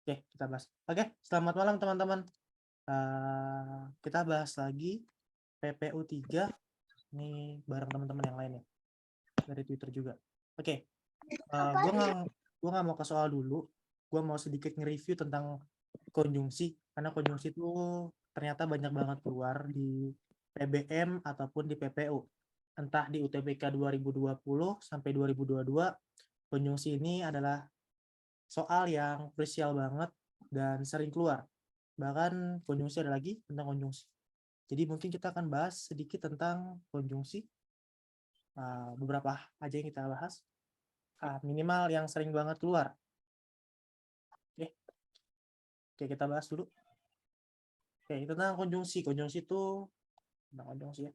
Oke, kita bahas. Oke, selamat malam teman-teman. Kita bahas lagi PPU 3. Ini bareng teman-teman yang lain ya. Dari Twitter juga. Oke, gue nggak mau ke soal dulu. Gue mau sedikit nge-review tentang konjungsi. Karena konjungsi itu ternyata banyak banget keluar di PBM ataupun di PPU. Entah di UTBK 2020 sampai 2022, konjungsi ini adalah soal yang krusial banget dan sering keluar. Bahkan konjungsi ada lagi tentang konjungsi. Jadi mungkin kita akan bahas sedikit tentang konjungsi. Beberapa aja yang kita bahas. Minimal yang sering banget keluar. Oke, kita bahas dulu. Oke, tentang konjungsi. Konjungsi itu tentang konjungsi ya.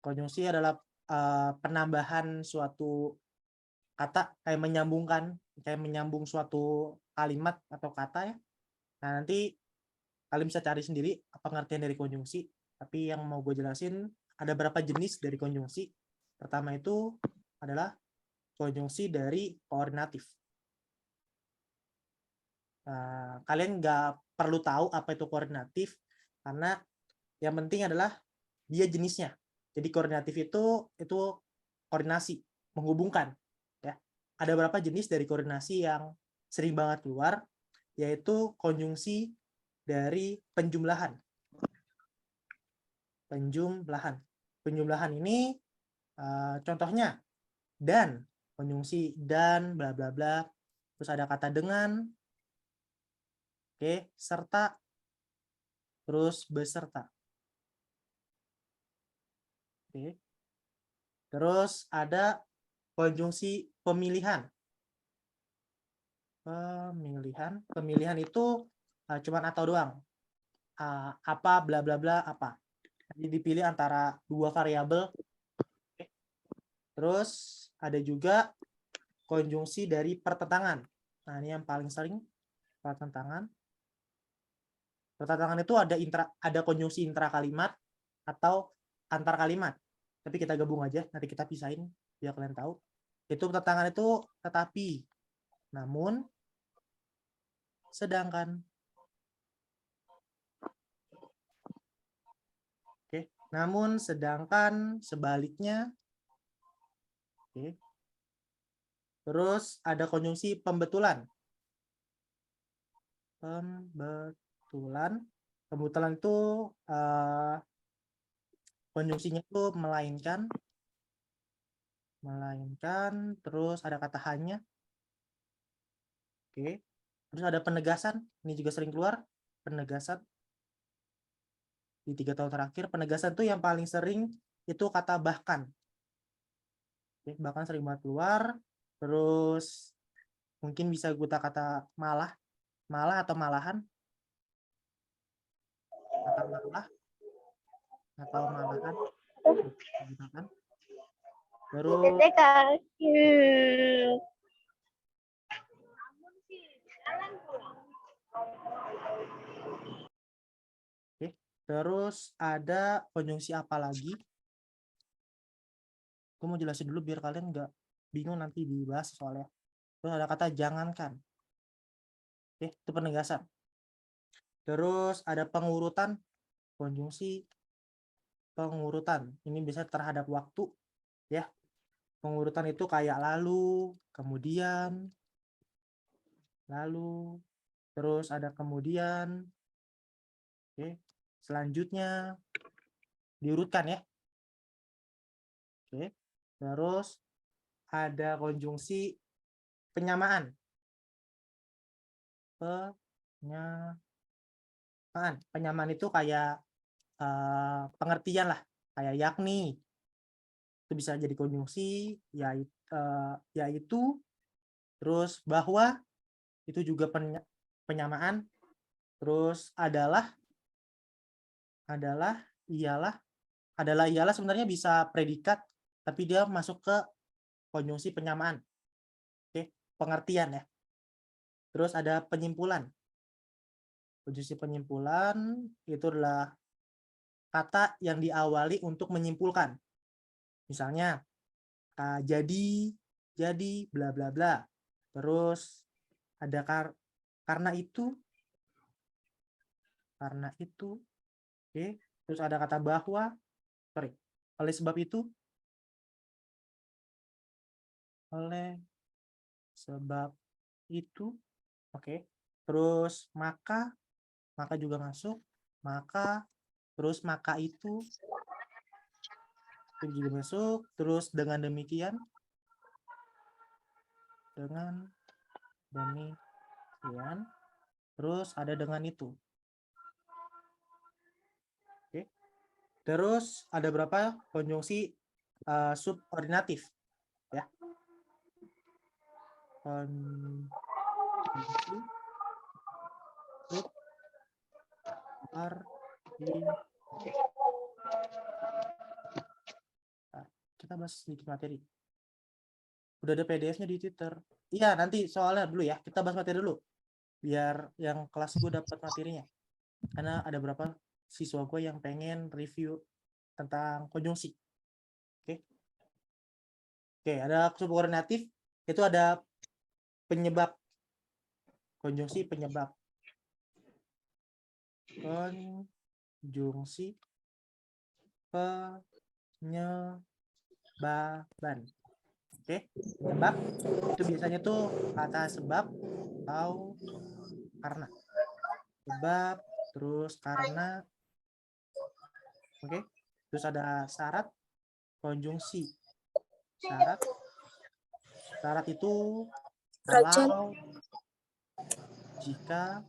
Konjungsi adalah penambahan suatu kata kayak menyambung suatu kalimat atau kata ya. Nah, nanti kalian bisa cari sendiri apa pengertian dari konjungsi. Tapi yang mau gue jelasin, ada berapa jenis dari konjungsi. Pertama itu adalah konjungsi dari koordinatif. Kalian nggak perlu tahu apa itu koordinatif, karena yang penting adalah dia jenisnya. Jadi koordinatif itu koordinasi, menghubungkan. Ya. Ada berapa jenis dari koordinasi yang sering banget keluar, yaitu konjungsi dari penjumlahan. Penjumlahan ini contohnya dan, konjungsi dan bla bla bla. Terus ada kata dengan, oke, serta, terus beserta. Oke. Terus ada konjungsi pemilihan. Pemilihan itu cuman atau doang. Apa bla bla bla apa. Jadi dipilih antara dua variabel. Terus ada juga konjungsi dari pertentangan. Nah, ini yang paling sering, pertentangan. Pertentangan itu ada konjungsi intra kalimat atau antar kalimat. Tapi kita gabung aja, nanti kita pisahin biar kalian tahu. Itu pertentangan itu tetapi, namun, sedangkan. Oke, namun, sedangkan, sebaliknya. Oke. Terus ada konjungsi pembetulan. Pembetulan itu konjungsinya itu melainkan, terus ada kata hanya. Oke. Terus ada penegasan, ini juga sering keluar, penegasan. Di 3 tahun terakhir, penegasan tuh yang paling sering itu kata bahkan. Oke, bahkan sering banget keluar. Terus mungkin bisa kita kata malah atau malahan. Kata malah atau malahan. Terus oke, terus ada konjungsi apa lagi? Gue mau jelasin dulu biar kalian nggak bingung nanti dibahas soalnya. Terus ada kata jangankan. Oke, itu penegasan. Terus ada pengurutan, konjungsi pengurutan. Ini bisa terhadap waktu, ya. Pengurutan itu kayak lalu, kemudian, lalu, terus ada kemudian. Oke, selanjutnya diurutkan ya. Oke, terus ada konjungsi penyamaan. Penyamaan itu kayak pengertian lah, kayak yakni. Itu bisa jadi konjungsi, yaitu, terus bahwa, itu juga penyamaan. Terus adalah, ialah sebenarnya bisa predikat, tapi dia masuk ke konjungsi penyamaan. Oke, pengertian ya. Terus ada penyimpulan. Konjungsi penyimpulan itu adalah kata yang diawali untuk menyimpulkan. Misalnya, jadi, bla bla bla. Terus ada karena itu. Oke, terus ada kata bahwa, oleh sebab itu, oke, terus maka juga masuk, maka, terus maka itu juga masuk, terus dengan demikian, terus ada dengan itu. Oke. Terus ada berapa konjungsi subordinatif ya? Konjungsi subordinatif. Nah, kita bahas sedikit materi. Udah ada PDF-nya di Twitter. Iya, nanti soalnya dulu ya. Kita bahas materi dulu. Biar yang kelas gue dapat materinya. Karena ada berapa siswa gue yang pengen review tentang konjungsi. Oke. Oke, ada subordinatif. Itu ada penyebab. Konjungsi penyebab. Konjungsi penyebaban. Oke, penyebab itu biasanya tuh kata sebab atau karena. Sebab, terus karena. Oke, terus ada syarat, konjungsi. Syarat itu kalau, jika,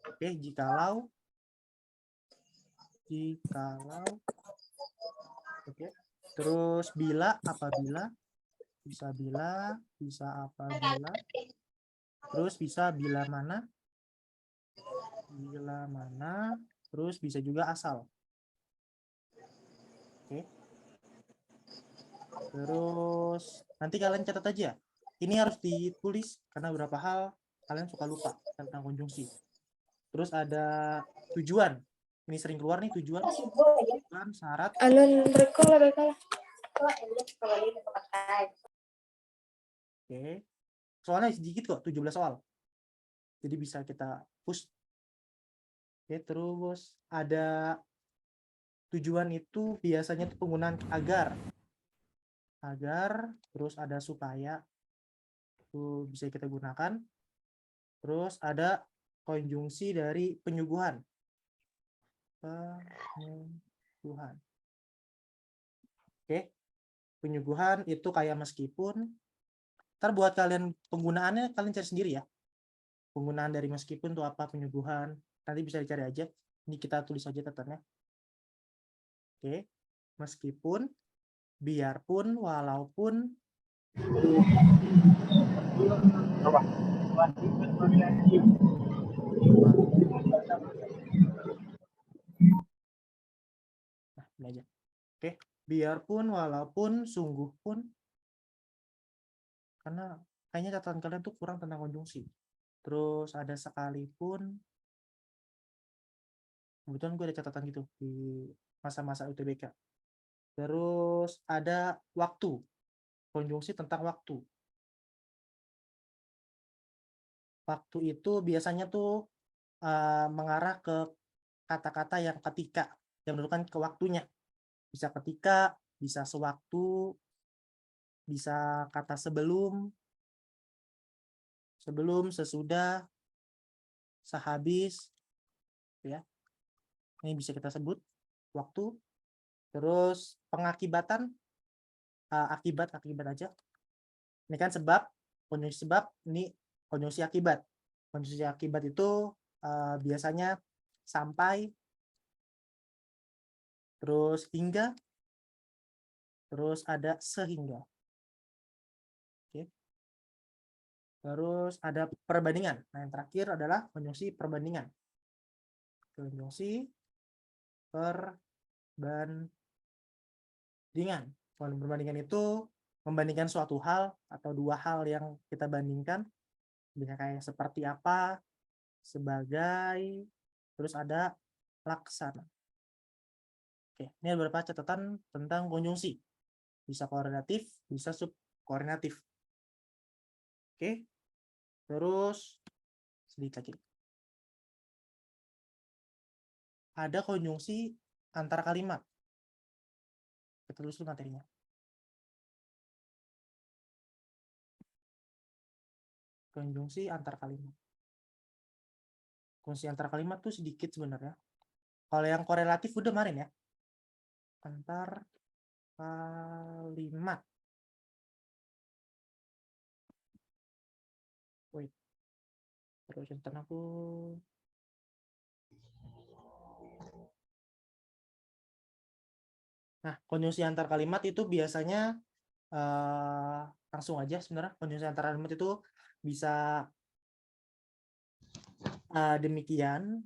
oke, jikalau, oke, terus bila, apabila, bisa bila, bisa apabila, terus bisa bila mana, terus bisa juga asal. Oke. Terus nanti kalian catat aja. Ini harus ditulis karena beberapa hal kalian suka lupa tentang konjungsi. Terus ada tujuan. Ini sering keluar nih tujuan, syarat. Oke. Soalnya sedikit kok, 17 soal. Jadi bisa kita push. Oke, terus ada tujuan itu biasanya itu penggunaan agar, terus ada supaya, itu bisa kita gunakan. Terus ada konjungsi dari penyuguhan. Oke, penyuguhan itu kayak meskipun. Ntar buat kalian penggunaannya kalian cari sendiri ya. Penggunaan dari meskipun itu apa, penyuguhan. Nanti bisa dicari aja. Ini kita tulis aja tataannya. Oke, meskipun, biarpun, walaupun. Nah, ini aja. Oke, biarpun, walaupun, sungguh pun. Karena kayaknya catatan kalian tuh kurang tentang konjungsi. Terus ada sekalipun. Kebetulan gue ada catatan gitu di masa-masa UTBK. Terus ada waktu. Konjungsi tentang waktu. Waktu itu biasanya tuh mengarah ke kata-kata yang ketika, yang menunjukkan ke waktunya. Bisa ketika, bisa sewaktu, bisa kata sebelum, sesudah, sehabis, ya. Ini bisa kita sebut waktu. Terus pengakibatan, akibat aja. Ini kan sebab, konjungsi sebab, ini konjungsi akibat. Konjungsi akibat itu biasanya sampai, terus hingga, terus ada sehingga. Oke. Terus ada perbandingan. Nah, yang terakhir adalah konjungsi perbandingan. Konjungsi perbandingan. Perbandingan itu membandingkan suatu hal atau dua hal yang kita bandingkan. Bisa kayak seperti apa, sebagai, terus ada laksana. Oke, ini ada beberapa catatan tentang konjungsi. Bisa koordinatif, bisa subkoordinatif. Oke. Terus sedikit lagi. Ada konjungsi antar kalimat. Kita tulis dulu materinya. Konjungsi antar kalimat. Konjungsi antar kalimat tuh sedikit sebenarnya. Kalau yang korelatif udah kemarin ya. Antar kalimat. Wait. Terus enten aku. Nah, konjungsi antar kalimat itu biasanya langsung aja sebenarnya. Konjungsi antar kalimat itu bisa demikian.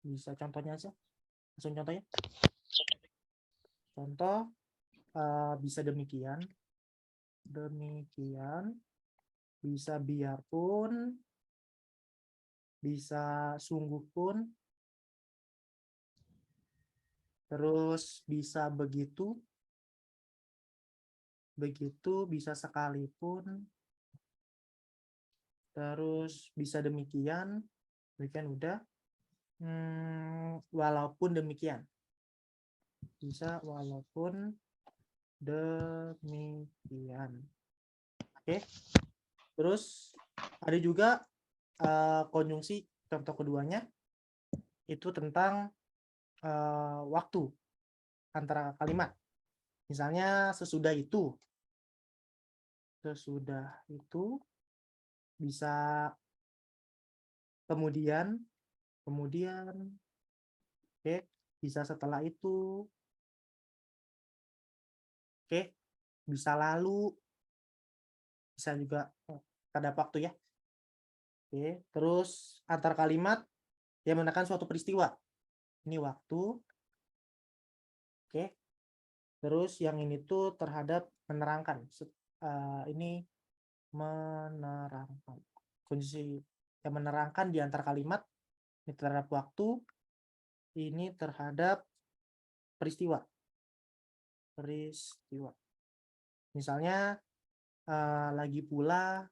Bisa contohnya aja. Langsung contohnya. Contoh bisa demikian. Demikian. Bisa biarpun. Bisa sungguh pun. Terus bisa begitu. Begitu bisa sekalipun. Terus bisa demikian. Demikian udah. Walaupun demikian. Bisa walaupun demikian. Oke. Terus ada juga konjungsi contoh keduanya itu tentang waktu antara kalimat. Misalnya sesudah itu. Sesudah itu bisa kemudian oke, bisa setelah itu. Oke, bisa lalu. Bisa juga pada waktu ya. Oke, terus antar kalimat yang menekan suatu peristiwa. Ini waktu. Oke. Terus yang ini tuh terhadap menerangkan. Ini menerangkan. Kunci yang menerangkan di antar kalimat ini terhadap waktu, ini terhadap peristiwa. Peristiwa. Misalnya lagi pula,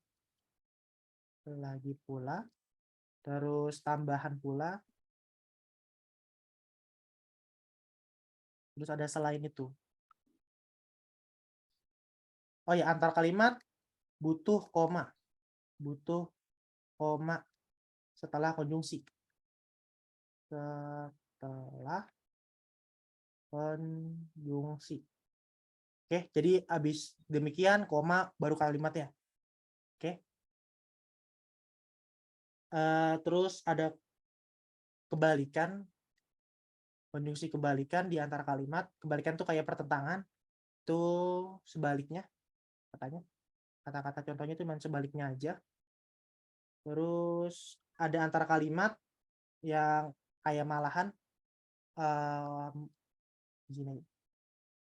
terus tambahan pula, terus ada selain itu. Oh ya, antar kalimat butuh koma setelah konjungsi. Oke, jadi habis demikian koma baru kalimatnya. Oke. Terus ada kebalikan, konjungsi kebalikan di antara kalimat. Kebalikan tuh kayak pertentangan. Itu sebaliknya katanya. Kata-kata contohnya itu cuma sebaliknya aja. Terus ada antara kalimat yang kayak malahan. Di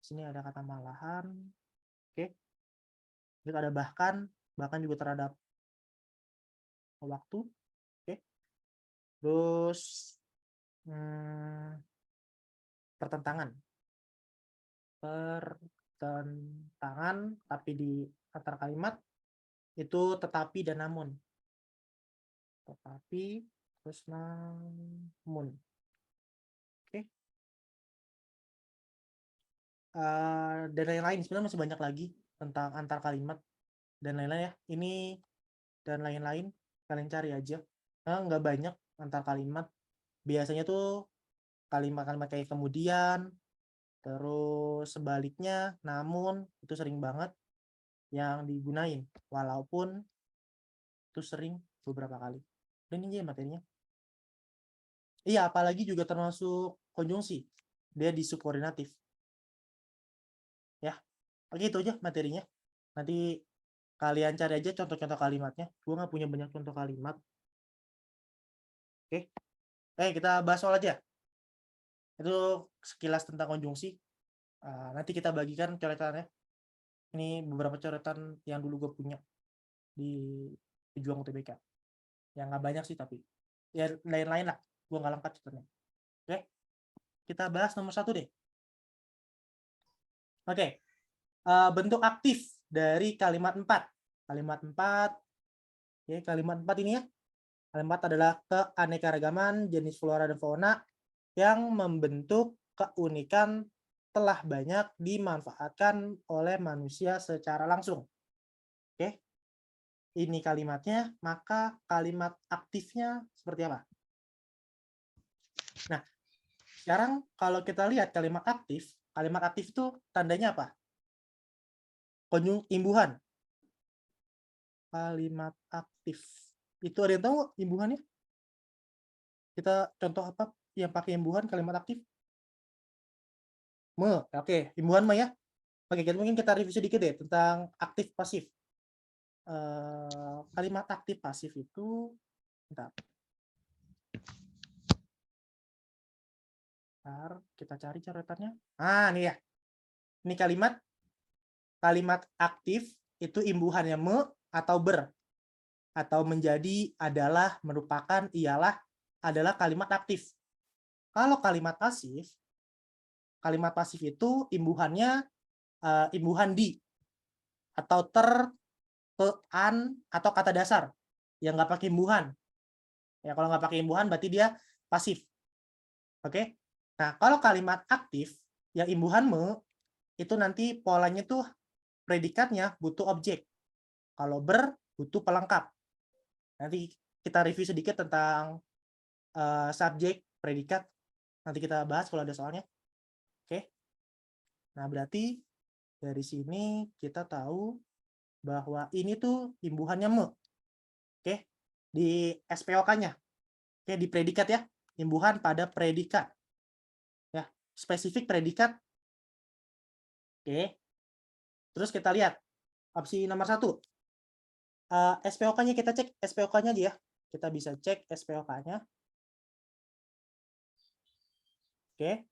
sini ada kata malahan. Oke. Terus ada bahkan juga terhadap waktu. Oke. Terus pertentangan tapi di antar kalimat itu tetapi dan namun. Tetapi terus namun. Oke. Dan lain-lain sebenarnya masih banyak lagi tentang antar kalimat dan lain-lain ya. Ini dan lain-lain kalian cari aja. Nggak banyak antar kalimat. Biasanya tuh kalimat-kalimat kayak kemudian, terus sebaliknya, namun itu sering banget yang digunain. Walaupun itu sering beberapa kali. Dan ini aja materinya. Iya, apalagi juga termasuk konjungsi. Dia di subordinatif. Ya, oke itu aja materinya. Nanti kalian cari aja contoh-contoh kalimatnya. Gue nggak punya banyak contoh kalimat. Oke. Kita bahas soal aja. Itu sekilas tentang konjungsi. Nanti kita bagikan coretannya. Ini beberapa coretan yang dulu gue punya di Pejuang UTBK. Yang nggak banyak sih tapi. Ya lain-lain lah. Gue nggak lengkap coretannya. Oke. Kita bahas nomor 1 deh. Oke. Bentuk aktif dari kalimat 4. Kalimat 4 Oke, kalimat 4 ini ya. Kalimat 4 adalah keanekaragaman jenis flora dan fauna yang membentuk keunikan telah banyak dimanfaatkan oleh manusia secara langsung. Oke, ini kalimatnya, maka kalimat aktifnya seperti apa? Nah, sekarang kalau kita lihat kalimat aktif itu tandanya apa? Imbuhan. Kalimat aktif. Itu ada yang tahu imbuhannya? Kita contoh apa yang pakai imbuhan kalimat aktif? Oke, imbuhan ya. Oke, mungkin kita review sedikit deh tentang aktif pasif. Kalimat aktif pasif itu, bentar. Kita cari coretannya. Nih ya. Ini kalimat aktif itu imbuhannya atau ber, atau menjadi, adalah, merupakan, ialah, adalah kalimat aktif. Kalau kalimat pasif itu imbuhannya imbuhan di, atau ke, an, atau kata dasar yang nggak pakai imbuhan. Ya, kalau nggak pakai imbuhan berarti dia pasif. Oke? Nah, kalau kalimat aktif yang imbuhan itu nanti polanya tuh predikatnya butuh objek. Kalau ber butuh pelengkap. Nanti kita review sedikit tentang subjek, predikat. Nanti kita bahas kalau ada soalnya. Oke. Nah, berarti dari sini kita tahu bahwa ini tuh imbuhannya Oke. Di SPOK-nya. Oke, di predikat ya. Imbuhan pada predikat. Ya, spesifik predikat. Oke. Terus kita lihat opsi nomor 1. SPOK-nya kita cek SPOK-nya aja ya. Kita bisa cek SPOK-nya. Oke.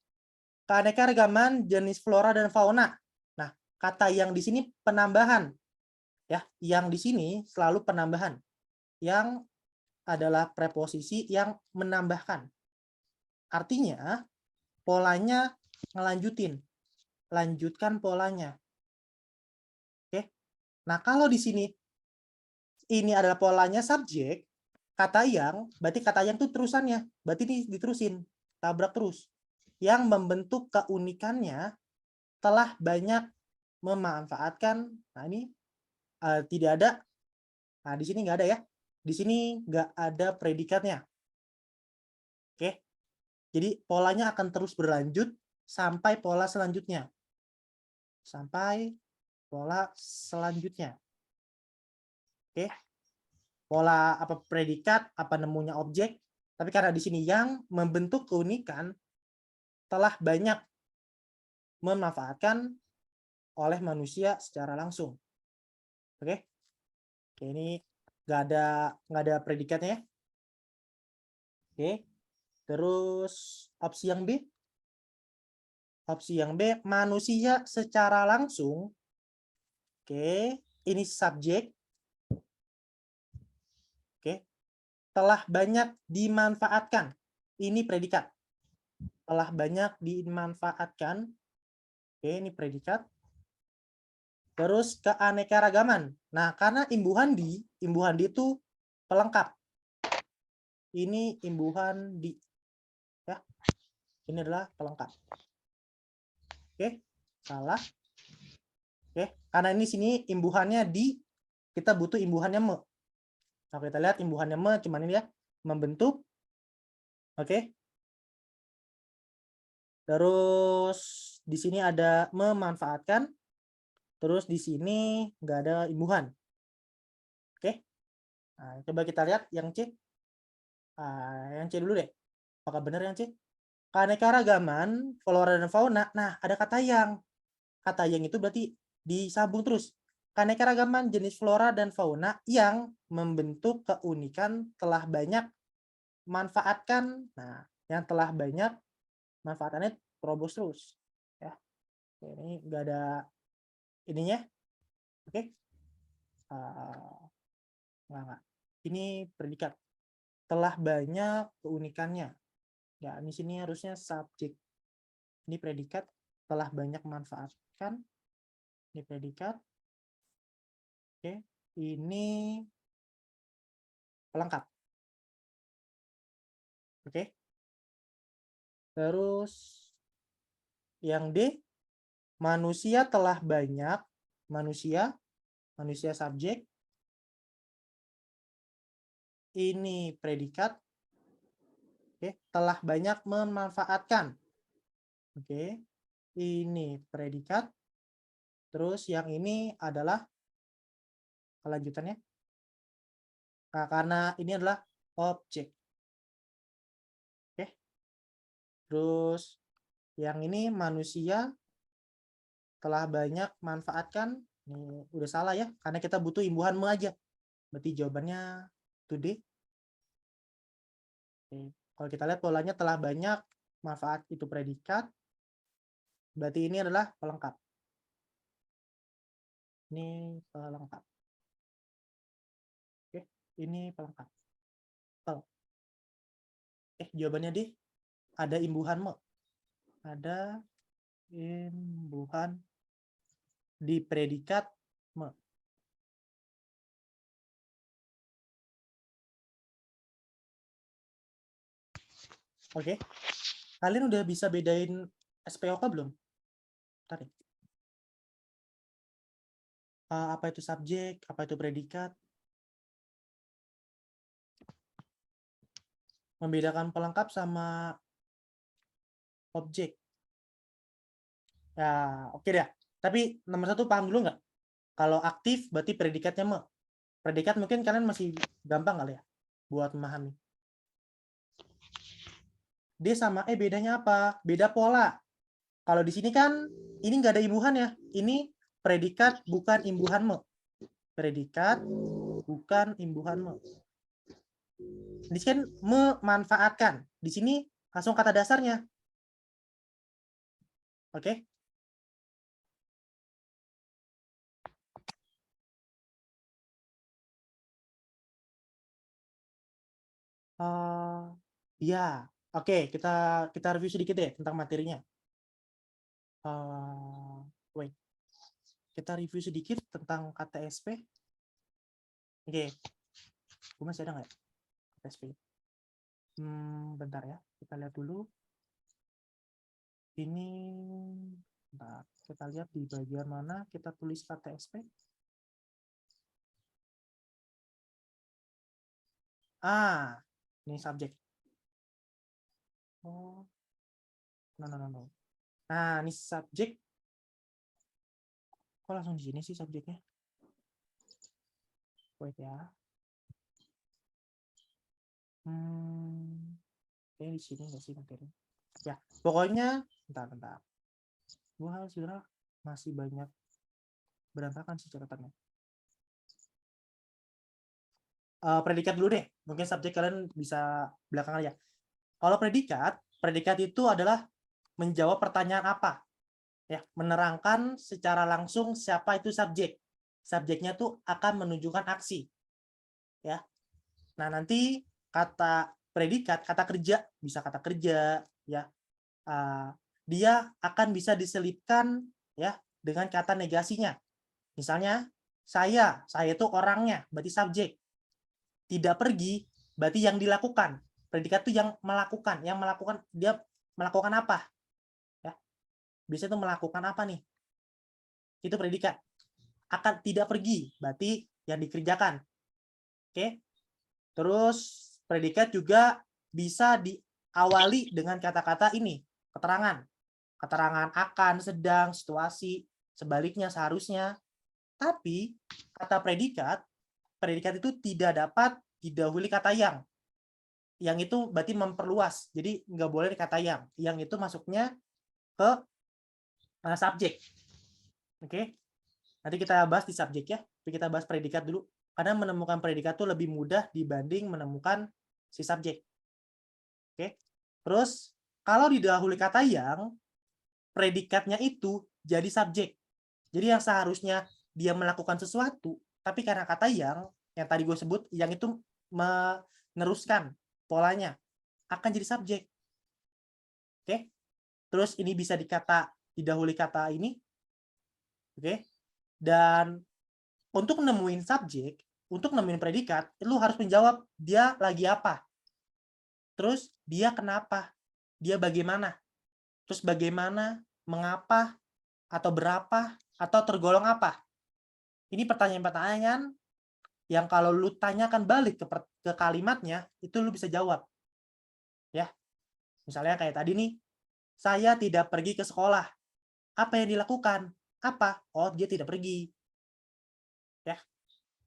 Keanekaragaman jenis flora dan fauna. Nah, kata yang di sini penambahan. Ya, yang di sini selalu penambahan. Yang adalah preposisi yang menambahkan. Artinya, polanya ngelanjutin. Lanjutkan polanya. Oke. Nah, kalau di sini ini adalah polanya subjek, kata yang, berarti kata yang itu terusannya. Berarti ini diterusin. Tabrak terus. Yang membentuk keunikannya telah banyak memanfaatkan. Nah, ini tidak ada. Nah, di sini nggak ada ya. Di sini nggak ada predikatnya. Oke. Jadi polanya akan terus berlanjut sampai pola selanjutnya. Sampai pola selanjutnya. Oke. Pola apa predikat, apa nemunya objek. Tapi karena di sini yang membentuk keunikan telah banyak memanfaatkan oleh manusia secara langsung. Oke. Oke, ini nggak ada predikatnya ya. Oke. Terus opsi yang B. Opsi yang B, manusia secara langsung. Oke, ini subjek. Oke. Telah banyak dimanfaatkan. Ini predikat. Telah banyak dimanfaatkan. Oke, ini predikat. Terus keanekaragaman. Nah, karena imbuhan di itu pelengkap. Ini imbuhan di. Ya. Ini adalah pelengkap. Oke, salah. Oke, karena ini sini imbuhannya di, kita butuh imbuhannya me. Nah, kita lihat imbuhannya me, cuman ini ya, membentuk. Oke. Terus di sini ada memanfaatkan. Terus di sini nggak ada imbuhan. Oke. Nah, coba kita lihat yang C. Yang C dulu deh. Apakah benar yang C? Keanekaragaman flora dan fauna. Nah, ada kata yang. Kata yang itu berarti disambung terus. Keanekaragaman jenis flora dan fauna yang membentuk keunikan telah banyak manfaatkan. Nah, yang telah banyak manfaatannya terobos terus. Ya. Oke, ini nggak ada ininya. Oke. Nggak. Ini predikat. Telah banyak keunikannya. Ya, di sini harusnya subjek. Ini predikat. Telah banyak manfaatkan. Ini predikat. Oke. Ini pelengkap. Oke. Terus yang D, manusia telah banyak, manusia subjek, ini predikat, oke, telah banyak memanfaatkan, oke, ini predikat, terus yang ini adalah kelanjutannya, nah, karena ini adalah objek, oke, terus yang ini manusia telah banyak manfaatkan, ini udah salah ya, karena kita butuh imbuhan me aja, berarti jawabannya today. Oke. Kalau kita lihat polanya telah banyak manfaat itu predikat, berarti ini adalah pelengkap. Ini pelengkap. Oke, ini pelengkap. Jawabannya D, ada imbuhan me. Ada imbuhan di predikat me. Oke. Kalian udah bisa bedain SPOK belum? Tarik. Apa itu subjek, apa itu predikat? Membedakan pelengkap sama objek. Ya, oke deh. Tapi nomor satu paham dulu nggak? Kalau aktif berarti predikatnya me. Predikat mungkin kalian masih gampang kali ya buat memahami. D sama E bedanya apa? Beda pola. Kalau di sini kan ini nggak ada imbuhan ya. Ini predikat bukan imbuhan me. Predikat bukan imbuhan me. Di sini kan memanfaatkan. Di sini langsung kata dasarnya. Oke. Ya, oke, kita review sedikit deh tentang materinya. Wait, kita review sedikit tentang KTSP. Oke, gue masih ada nggak KTSP? Bentar ya, kita lihat dulu. Ini, bentar, kita lihat di bagian mana kita tulis KTSP. Ini subjek. Oh, no. Nah, ini subjek. Kok langsung di sini sih subjeknya? Wait ya. Kayaknya di sini nggak sih materi? Ya, pokoknya, bentar. Gua sebenarnya masih banyak berantakan sih catatannya. Predikat dulu deh. Mungkin subjek kalian bisa belakangan ya. Kalau predikat itu adalah menjawab pertanyaan apa. Ya, menerangkan secara langsung siapa itu subjek. Subjeknya tuh akan menunjukkan aksi. Ya. Nah, nanti kata predikat, kata kerja, bisa kata kerja, ya. Dia akan bisa diselipkan ya dengan kata negasinya. Misalnya, saya itu orangnya, berarti subjek. Tidak pergi, berarti yang dilakukan. Predikat itu yang melakukan, dia melakukan apa? Ya. Biasanya itu melakukan apa nih? Itu predikat. Akan tidak pergi, berarti yang dikerjakan. Oke. Terus predikat juga bisa diawali dengan kata-kata ini, keterangan. Keterangan akan, sedang, situasi, sebaliknya, seharusnya. Tapi kata predikat itu tidak dapat didahului kata yang. Yang itu berarti memperluas. Jadi nggak boleh kata yang. Yang itu masuknya ke subjek. Oke. Nanti kita bahas di subjek ya. Tapi kita bahas predikat dulu. Karena menemukan predikat itu lebih mudah dibanding menemukan si subjek. Oke. Terus kalau didahului kata yang, predikatnya itu jadi subjek. Jadi yang seharusnya dia melakukan sesuatu, tapi karena kata yang tadi gue sebut, yang itu meneruskan polanya, akan jadi subjek. Oke. Terus ini bisa didahului kata ini. Oke. Dan untuk nemuin subjek, untuk nemuin predikat, lu harus menjawab dia lagi apa. Terus dia kenapa? Dia bagaimana? Terus bagaimana, mengapa, atau berapa, atau tergolong apa? Ini pertanyaan-pertanyaan yang kalau lu tanyakan balik ke kalimatnya, itu lu bisa jawab. Ya, misalnya kayak tadi nih, saya tidak pergi ke sekolah. Apa yang dilakukan? Apa? Oh, dia tidak pergi. Ya,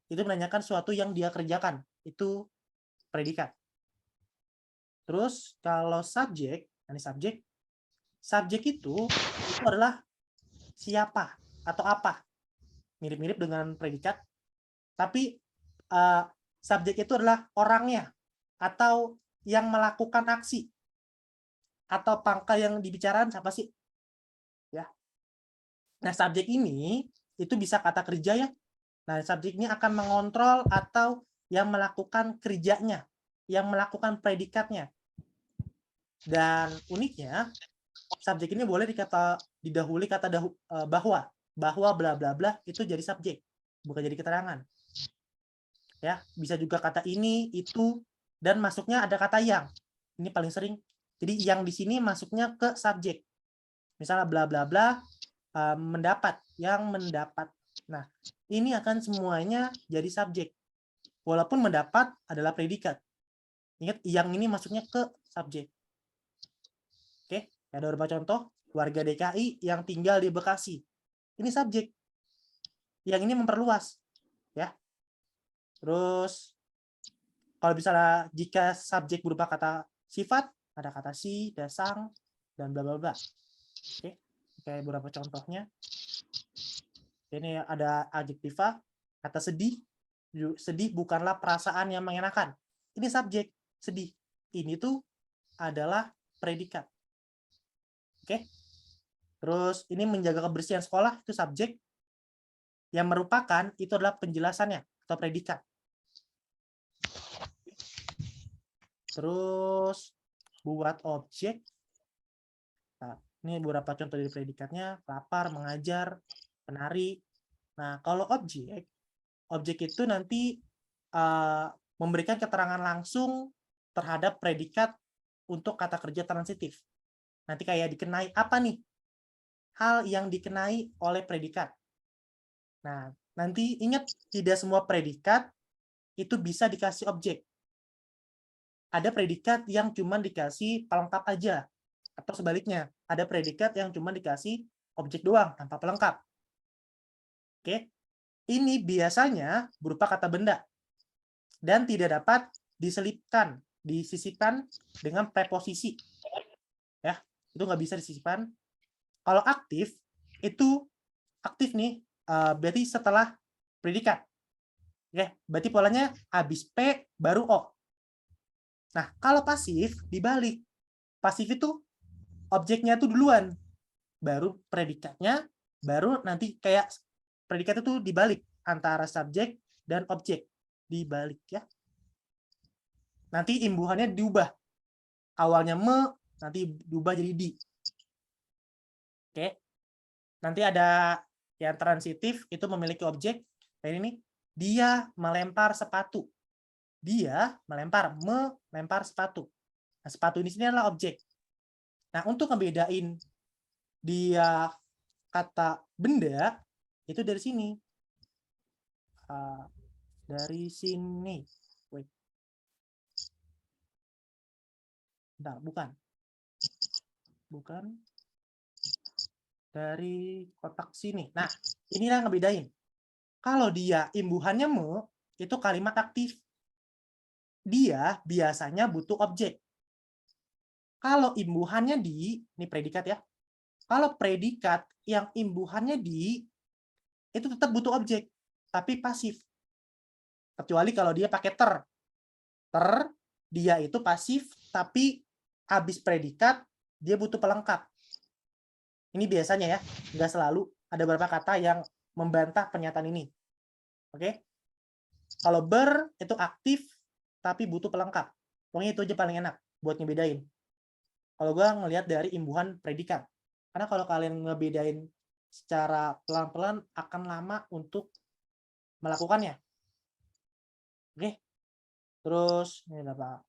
itu menanyakan sesuatu yang dia kerjakan. Itu predikat. Terus kalau subjek, ini subjek itu adalah siapa atau apa. Mirip-mirip dengan predikat, tapi subjek itu adalah orangnya atau yang melakukan aksi atau pangkal yang dibicarakan siapa sih? Ya. Nah, subjek ini itu bisa kata kerja ya. Nah, subjek ini akan mengontrol atau yang melakukan kerjanya, yang melakukan predikatnya. Dan uniknya, subjek ini boleh didahului kata bahwa bla bla bla itu jadi subjek, bukan jadi keterangan. Ya, bisa juga kata ini, itu, dan masuknya ada kata yang. Ini paling sering. Jadi yang di sini masuknya ke subjek. Misalnya bla bla bla mendapat, yang mendapat. Nah, ini akan semuanya jadi subjek. Walaupun mendapat adalah predikat. Ingat, yang ini masuknya ke subjek. Oke, ada beberapa contoh. Warga DKI yang tinggal di Bekasi. Ini subjek. Yang ini memperluas. Ya. Terus, kalau misalnya jika subjek berupa kata sifat, ada kata si, dasang, dan bla bla bla. Oke, kayak beberapa contohnya. Ini ada adjektiva, kata sedih. Sedih bukanlah perasaan yang mengenakan. Ini subjek, sedih. Ini tuh adalah predikat. Oke. Terus ini menjaga kebersihan sekolah, itu subjek. Yang merupakan itu adalah penjelasannya atau predikat. Terus buat objek. Nah, ini beberapa contoh dari predikatnya, lapar, mengajar, penari. Nah, kalau objek itu nanti memberikan keterangan langsung terhadap predikat untuk kata kerja transitif. Nanti kayak dikenai apa nih? Hal yang dikenai oleh predikat. Nah, nanti ingat tidak semua predikat itu bisa dikasih objek. Ada predikat yang cuma dikasih pelengkap aja. Atau sebaliknya, ada predikat yang cuma dikasih objek doang tanpa pelengkap. Oke. Ini biasanya berupa kata benda dan tidak dapat diselipkan, disisipkan dengan preposisi. Ya, itu nggak bisa disisipkan. Kalau aktif, itu aktif nih, berarti setelah predikat. Oke, berarti polanya habis P baru O. Nah, kalau pasif dibalik. Pasif itu objeknya tuh duluan, baru predikatnya, baru nanti kayak predikat itu dibalik antara subjek dan objek, dibalik ya. Nanti imbuhannya diubah. Awalnya me, nanti diubah jadi di. Oke. Nanti ada yang transitif itu memiliki objek. Kayak ini, dia melempar sepatu. Dia melempar sepatu. Nah, sepatu ini sini adalah objek. Nah, untuk ngebedain dia kata benda, itu dari sini. Dari sini. Wait. Bentar, bukan. Bukan. Dari kotak sini. Nah, inilah yang ngebedain. Kalau dia imbuhannya me, itu kalimat aktif. Dia biasanya butuh objek. Kalau imbuhannya di, ini predikat ya. Kalau predikat yang imbuhannya di, itu tetap butuh objek, tapi pasif. Kecuali kalau dia pakai ter. Ter, dia itu pasif, tapi habis predikat, dia butuh pelengkap. Ini biasanya ya, nggak selalu. Ada beberapa kata yang membantah pernyataan ini. Oke? Kalau ber, itu aktif, tapi butuh pelengkap. Pokoknya itu aja paling enak buat ngebedain. Kalau gue ngelihat dari imbuhan predikat. Karena kalau kalian ngebedain secara pelan-pelan akan lama untuk melakukannya. Oke. Terus ini ada apa?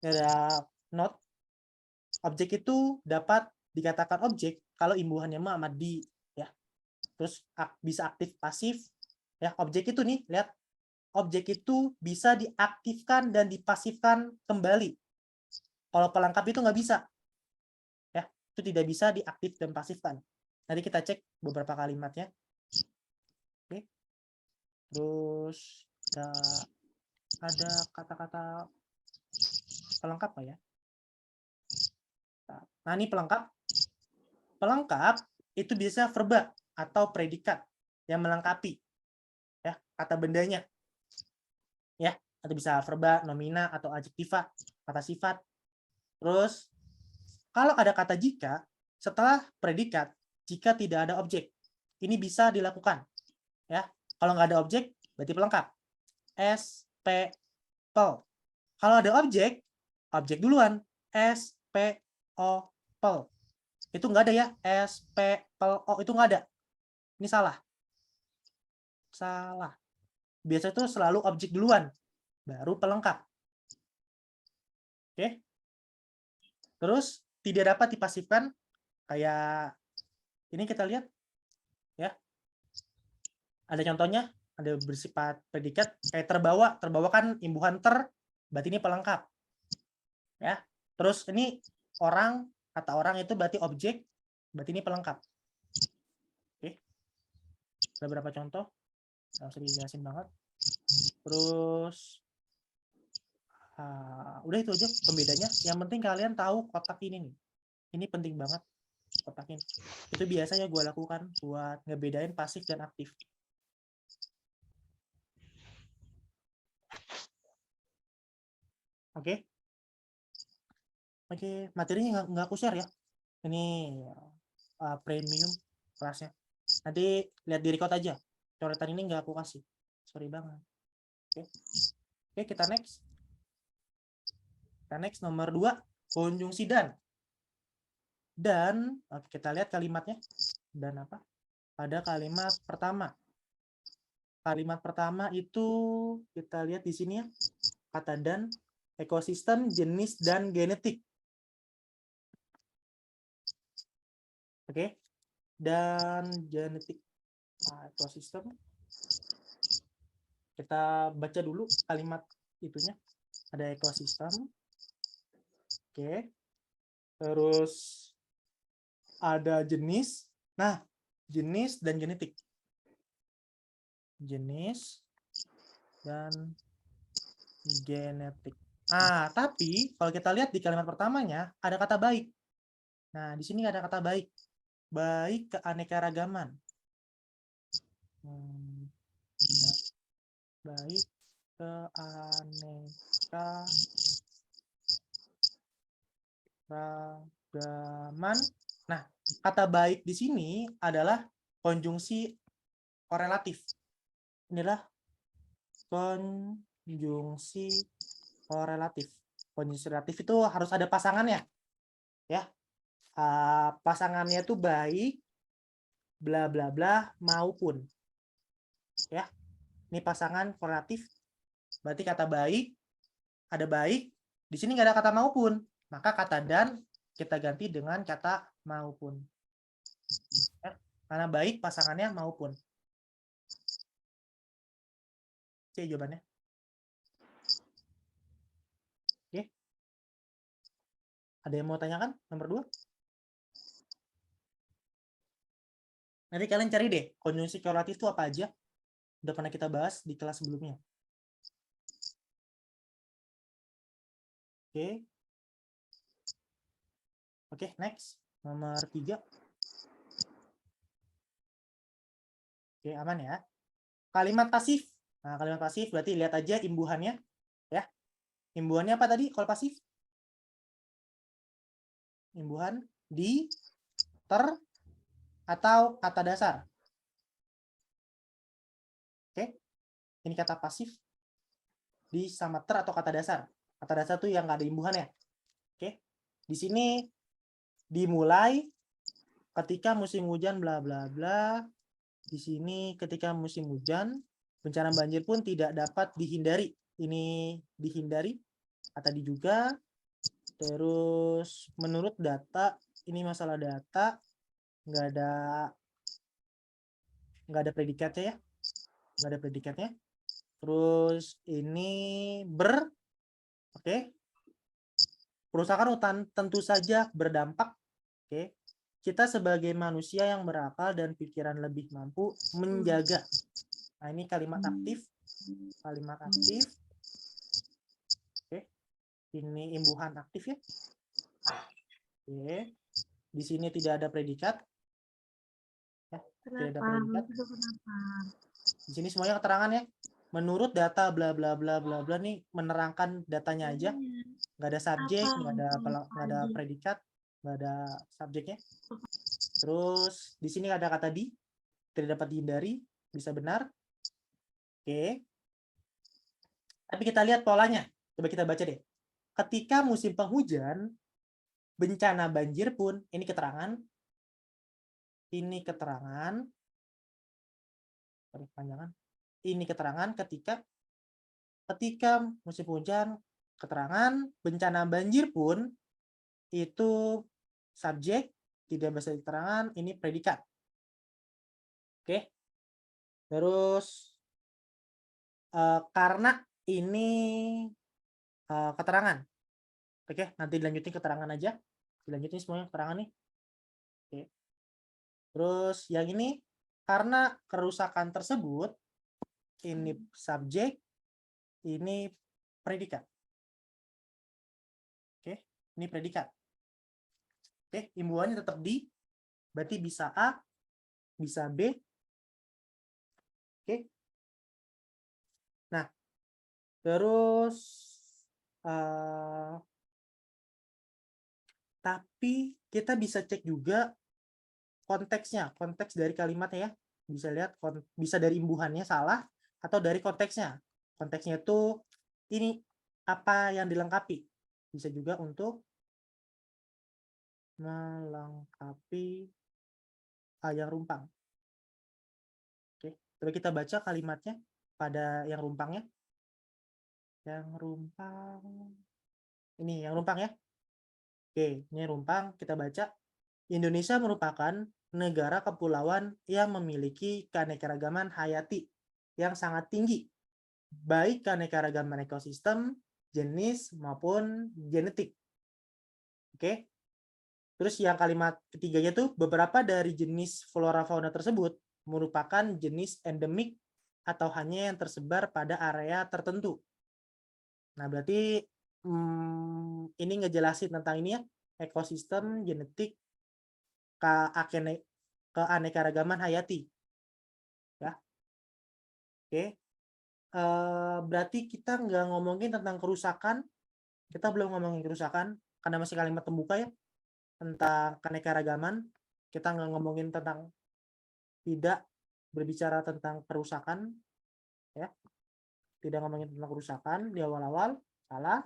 Ini ada note. Objek itu dapat dikatakan objek kalau imbuhannya sama di, ya. Terus bisa aktif pasif, ya. Objek itu nih, lihat. Objek itu bisa diaktifkan dan dipasifkan kembali. Kalau pelengkap itu nggak bisa, ya. Itu tidak bisa diaktif dan pasifkan. Nanti kita cek beberapa kalimatnya. Oke. Terus ada kata-kata pelengkap ya. Nah, ini pelengkap. Pelengkap itu bisa verba atau predikat yang melengkapi, ya, kata bendanya, ya. Atau bisa verba, nomina, atau adjektiva, kata sifat. Terus kalau ada kata jika setelah predikat, jika tidak ada objek, ini bisa dilakukan, ya. Kalau nggak ada objek berarti pelengkap. S, P, pel. Kalau ada objek duluan. S, P, O, pel. Itu nggak ada ya. S, P, pel, O itu nggak ada. Ini salah. Salah. Biasanya itu selalu objek duluan, baru pelengkap. Oke. Terus tidak dapat dipasifkan, kayak ini kita lihat, ya. Ada contohnya, ada bersifat predikat kayak terbawa. Terbawa kan imbuhan berarti ini pelengkap, ya. Terus ini orang, kata orang itu berarti objek, berarti ini pelengkap. Oke. Ada beberapa contoh, nggak usah dijelasin banget. Terus udah itu aja pembedanya. Yang penting kalian tahu kotak ini nih. Ini penting banget, kotak ini. Itu biasanya gue lakukan buat ngebedain pasif dan aktif. Oke. Oke, materinya nggak aku share ya. Ini premium kelasnya. Nanti lihat di record aja. Coretan ini nggak aku kasih. Sorry banget. Oke. Oke, kita next. Kita next nomor 2, konjungsi dan. Dan kita lihat kalimatnya. Dan apa? Pada kalimat pertama. Kalimat pertama itu kita lihat di sini ya. Kata dan, ekosistem, jenis, dan genetik. Oke. Dan genetik. Ekosistem. Kita baca dulu kalimat itunya. Ada ekosistem. Oke. Terus ada jenis. Nah, jenis dan genetik. Jenis dan genetik. Tapi kalau kita lihat di kalimat pertamanya ada kata baik. Nah, di sini ada kata baik. Baik keanekaragaman. Baik keanekaragaman. Nah, kata baik di sini adalah konjungsi korelatif. Inilah konjungsi korelatif. Konjungsi korelatif itu harus ada pasangannya, ya. Pasangannya itu baik, bla bla bla, maupun, ya. Ini pasangan korelatif. Berarti kata baik, ada baik, di sini nggak ada kata maupun, maka kata dan kita ganti dengan kata maupun, ya. Karena baik pasangannya maupun. Oke, jawabannya. Oke. Ada yang mau tanyakan? Nomor 2. Nanti kalian cari deh, konjungsi korelatif itu apa aja. Udah pernah kita bahas di kelas sebelumnya. Oke. Oke, next. Nomor 3. Oke, aman ya. Kalimat pasif. Nah, kalimat pasif berarti lihat aja imbuhannya, ya. Imbuhannya apa tadi kalau pasif? Imbuhan di, ter, atau kata dasar. Oke. Ini kata pasif di sama ter atau kata dasar. Kata dasar tuh yang nggak ada imbuhannya. Oke. Di sini dimulai ketika musim hujan bla bla bla. Di sini ketika musim hujan, bencana banjir pun tidak dapat dihindari. ini dihindari atau diduga. Terus menurut data, ini masalah data, nggak ada predikatnya ya, nggak ada predikatnya. Terus ini oke. Kerusakan hutan tentu saja berdampak. Oke. Kita sebagai manusia yang berakal dan pikiran lebih mampu menjaga. Nah, ini kalimat aktif. Kalimat aktif. Oke. Ini imbuhan aktif ya. Oke. Di sini tidak ada predikat. Ya, tidak ada predikat. Di sini semuanya keterangan ya. Menurut data bla bla bla bla bla nih menerangkan datanya aja. Nggak ada subjek, nggak ada predikat, nggak ada subjeknya. Terus di sini ada kata di, tidak dapat dihindari, bisa benar. Oke. Tapi kita lihat polanya. Coba kita baca deh. Ketika musim penghujan, bencana banjir pun, ini keterangan. Ini keterangan. Panjangan. Ini keterangan ketika musim hujan, keterangan bencana banjir pun itu subjek, tidak bisa keterangan, ini predikat. Oke. Terus karena ini keterangan. Oke, nanti dilanjutin keterangan aja. Dilanjutin semuanya keterangan nih. Oke. Terus yang ini karena kerusakan tersebut, ini subjek, ini predikat. Oke, ini predikat. Oke, imbuhannya tetap di, berarti bisa A, bisa B. Oke. Nah, terus tapi kita bisa cek juga konteksnya, konteks dari kalimatnya ya. Bisa lihat, bisa dari imbuhannya salah atau dari konteksnya. Konteksnya itu ini apa yang dilengkapi. Bisa juga untuk melengkapi yang rumpang. Oke, coba kita baca kalimatnya pada yang rumpangnya. Yang rumpang. Ini yang rumpang ya. Oke, ini rumpang, kita baca. Indonesia merupakan negara kepulauan yang memiliki keanekaragaman hayati yang sangat tinggi, baik keanekaragaman ekosistem, jenis, maupun genetik. Oke. Terus yang kalimat ketiganya tuh, beberapa dari jenis flora fauna tersebut merupakan jenis endemik atau hanya yang tersebar pada area tertentu. Nah, berarti ini ngejelasin tentang ini ya, ekosistem, genetik, keanekaragaman hayati. Ya. Oke. Berarti kita nggak ngomongin tentang kerusakan. Kita belum ngomongin kerusakan, karena masih kalimat pembuka ya. Tentang keanekaragaman. Kita nggak ngomongin tentang, tidak berbicara tentang kerusakan. Ya. Tidak ngomongin tentang kerusakan di awal-awal. Salah.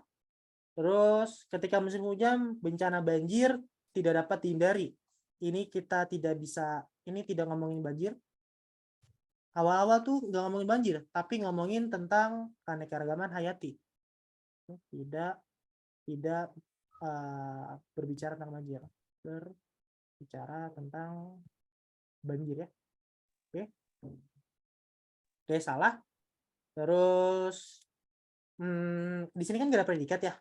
Terus ketika musim hujan, bencana banjir tidak dapat dihindari. Ini kita tidak bisa, ini tidak ngomongin banjir. Awal-awal tuh nggak ngomongin banjir, tapi ngomongin tentang keanekaragaman hayati. Tidak berbicara tentang banjir. Berbicara tentang banjir ya. Oke. Oke, salah. Terus di sini kan nggak ada predikat ya.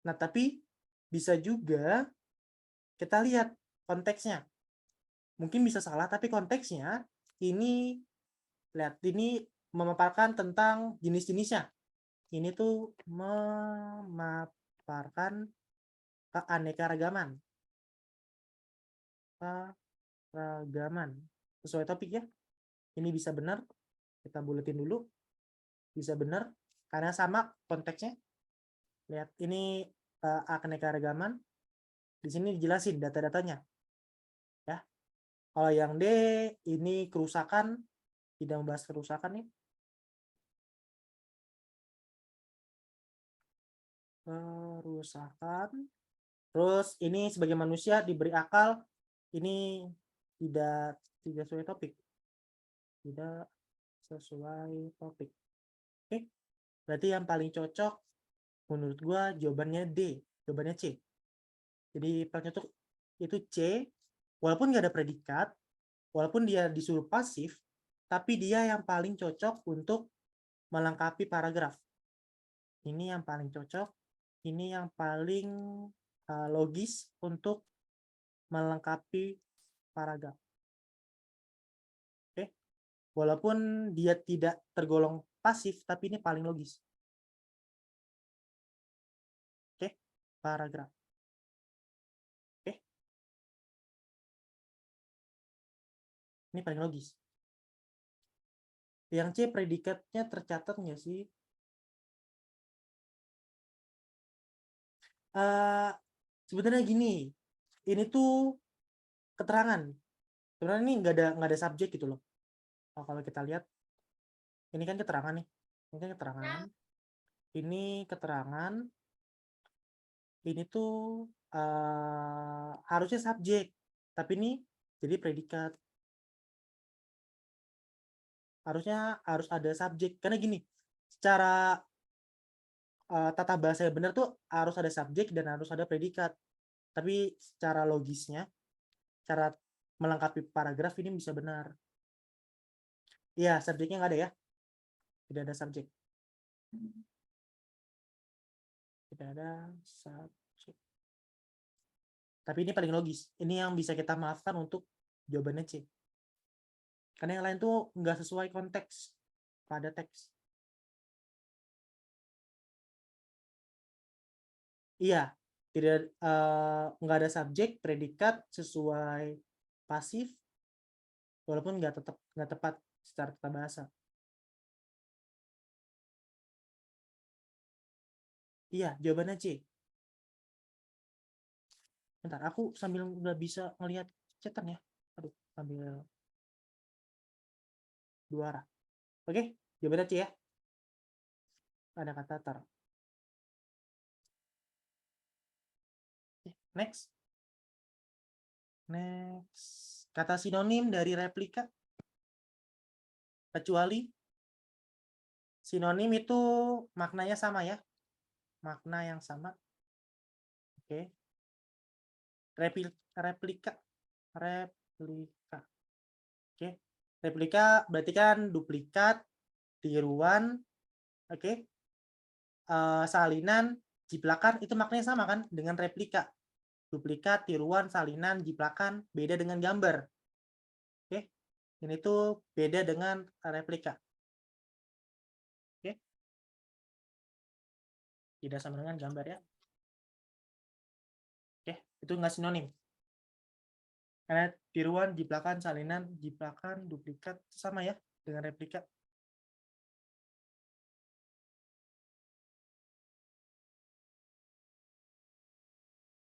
Nah, tapi bisa juga kita lihat konteksnya. Mungkin bisa salah, tapi konteksnya ini, lihat, ini memaparkan tentang jenis-jenisnya. Ini tuh memaparkan keanekaragaman. Keragaman. Sesuai topik ya. Ini bisa benar. Kita buletin dulu. Bisa benar. Karena sama konteksnya. Lihat, ini keanekaragaman. Di sini dijelasin data-datanya. Ya. Kalau yang D, ini kerusakan. Tidak membahas kerusakan nih. Kerusakan. Terus ini sebagai manusia diberi akal, ini tidak sesuai topik. Tidak sesuai topik. Oke. Berarti yang paling cocok menurut gua jawabannya D, jawabannya C. Jadi paling cocok itu C, walaupun nggak ada predikat, walaupun dia disuruh pasif, tapi dia yang paling cocok untuk melengkapi paragraf. Ini yang paling cocok, ini yang paling logis untuk melengkapi paragraf. Oke, walaupun dia tidak tergolong pasif, tapi ini paling logis. Oke, paragraf. Oke, ini paling logis. Yang C predikatnya tercatat nggak sih? Sebenarnya gini, ini tuh keterangan. Sebenarnya ini nggak ada subjek gitu loh. Kalau kita lihat, ini kan keterangan nih. Ini kan keterangan. Ini keterangan. Ini tuh harusnya subjek, tapi ini jadi predikat. Harusnya harus ada subjek, karena gini, secara tata bahasa yang benar tuh harus ada subjek dan harus ada predikat. Tapi secara logisnya, cara melengkapi paragraf ini bisa benar. Iya, subjeknya nggak ada ya. Tidak ada subjek. Tidak ada subjek. Tapi ini paling logis. Ini yang bisa kita maafkan untuk jawabannya C. Karena yang lain tuh nggak sesuai konteks pada teks. Iya, tidak nggak ada subjek, predikat sesuai pasif, walaupun nggak tepat secara tata bahasa. Iya, jawabannya C. Bentar, aku sambil nggak bisa ngelihat chatan ya. Aduh, sambil dua arah. Oke, jawabannya C ya. Ada kata tar. Next. Next. Kata sinonim dari replika. Kecuali sinonim itu maknanya sama ya. Makna yang sama. Oke. Replika. Replika. Oke. Replika berarti kan duplikat, tiruan, oke. Salinan, jiplakan itu maknanya sama kan dengan replika. Duplikat, tiruan, salinan, jiplakan beda dengan gambar. Oke. Ini tuh beda dengan replika. Oke. Tidak sama dengan gambar ya. Oke, itu nggak sinonim. Karena tiruan, jiplakan, salinan, jiplakan, duplikat sama ya dengan replika.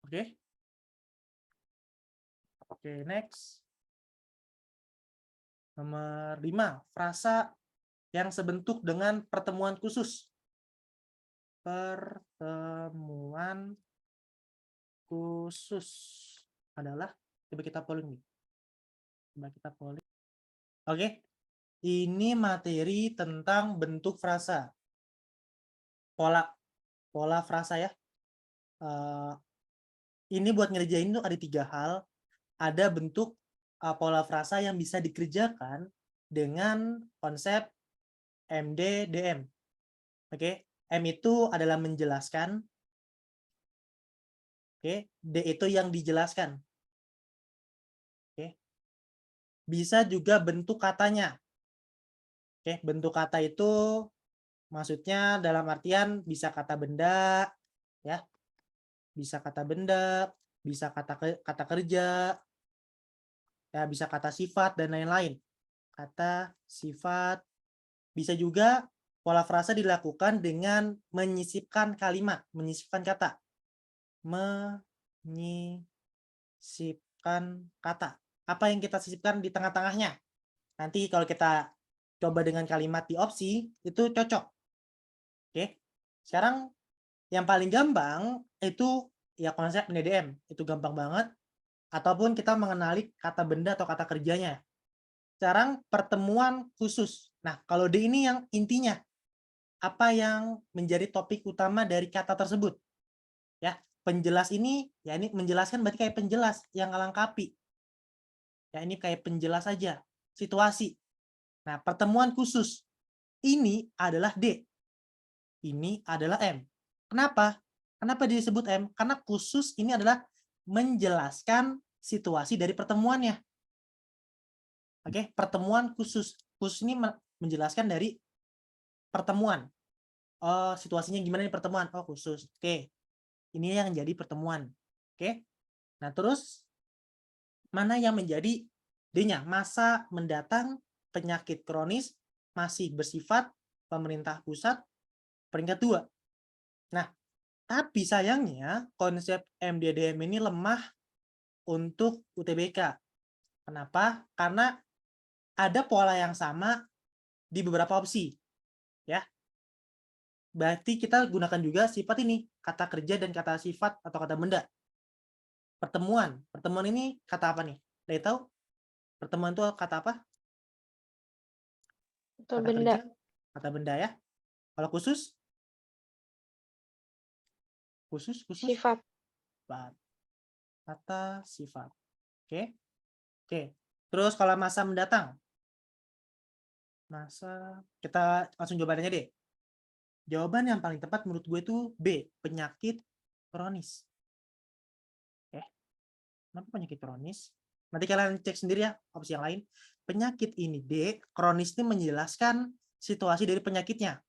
Oke. Oke, next. Nomor 5, frasa yang sebentuk dengan pertemuan khusus. Pertemuan khusus adalah, coba kita polling nih. Coba kita polling. Oke, ini materi tentang bentuk frasa. Pola frasa ya. Ini buat ngerjain tuh ada 3 hal. Ada bentuk pola frasa yang bisa dikerjakan dengan konsep MD, DM. Oke, M itu adalah menjelaskan. Oke, D itu yang dijelaskan. Oke. Bisa juga bentuk katanya. Oke, bentuk kata itu maksudnya dalam artian bisa kata benda, ya. Bisa kata benda, bisa kata kerja, ya bisa kata sifat dan lain-lain. Kata, sifat, bisa juga pola frasa dilakukan dengan menyisipkan kalimat, menyisipkan kata. Menyisipkan kata. Apa yang kita sisipkan di tengah-tengahnya? Nanti kalau kita coba dengan kalimat di opsi, itu cocok. Oke. Sekarang yang paling gampang itu ya konsep NDM. Itu gampang banget. Ataupun kita mengenali kata benda atau kata kerjanya. Sekarang pertemuan khusus. Nah, kalau D ini yang intinya. apa yang menjadi topik utama dari kata tersebut. Ya, penjelas ini, ya ini menjelaskan berarti kayak penjelas yang melengkapi. Ya, ini kayak penjelas saja, situasi. Nah, pertemuan khusus ini adalah D. Ini adalah M. Kenapa? Kenapa disebut M? Karena khusus ini adalah menjelaskan situasi dari pertemuannya. Oke, pertemuan khusus. Khusus ini menjelaskan dari pertemuan. Oh, situasinya gimana nih pertemuan? Oh, khusus. Oke. Ini yang jadi pertemuan. Oke. Nah, terus mana yang menjadi D-nya? Masa mendatang, penyakit kronis, masih bersifat, pemerintah pusat, peringkat 2. Nah, tapi sayangnya konsep MDDM ini lemah untuk UTBK. Kenapa? Karena ada pola yang sama di beberapa opsi. Ya. Berarti kita gunakan juga sifat ini, kata kerja dan kata sifat atau kata benda. Pertemuan. Pertemuan ini kata apa nih? Dari tahu? Pertemuan itu kata apa? Atau Kata benda. kerja, kata benda ya. Kalau khusus? Khusus. Sifat. Kata sifat. Oke. Oke. Terus kalau masa mendatang? Masa, kita langsung jawabannya deh. Jawaban yang paling tepat menurut gue itu B, penyakit kronis. Kenapa penyakit kronis? Nanti kalian cek sendiri ya opsi yang lain. Penyakit ini D, kronis ini menjelaskan situasi dari penyakitnya.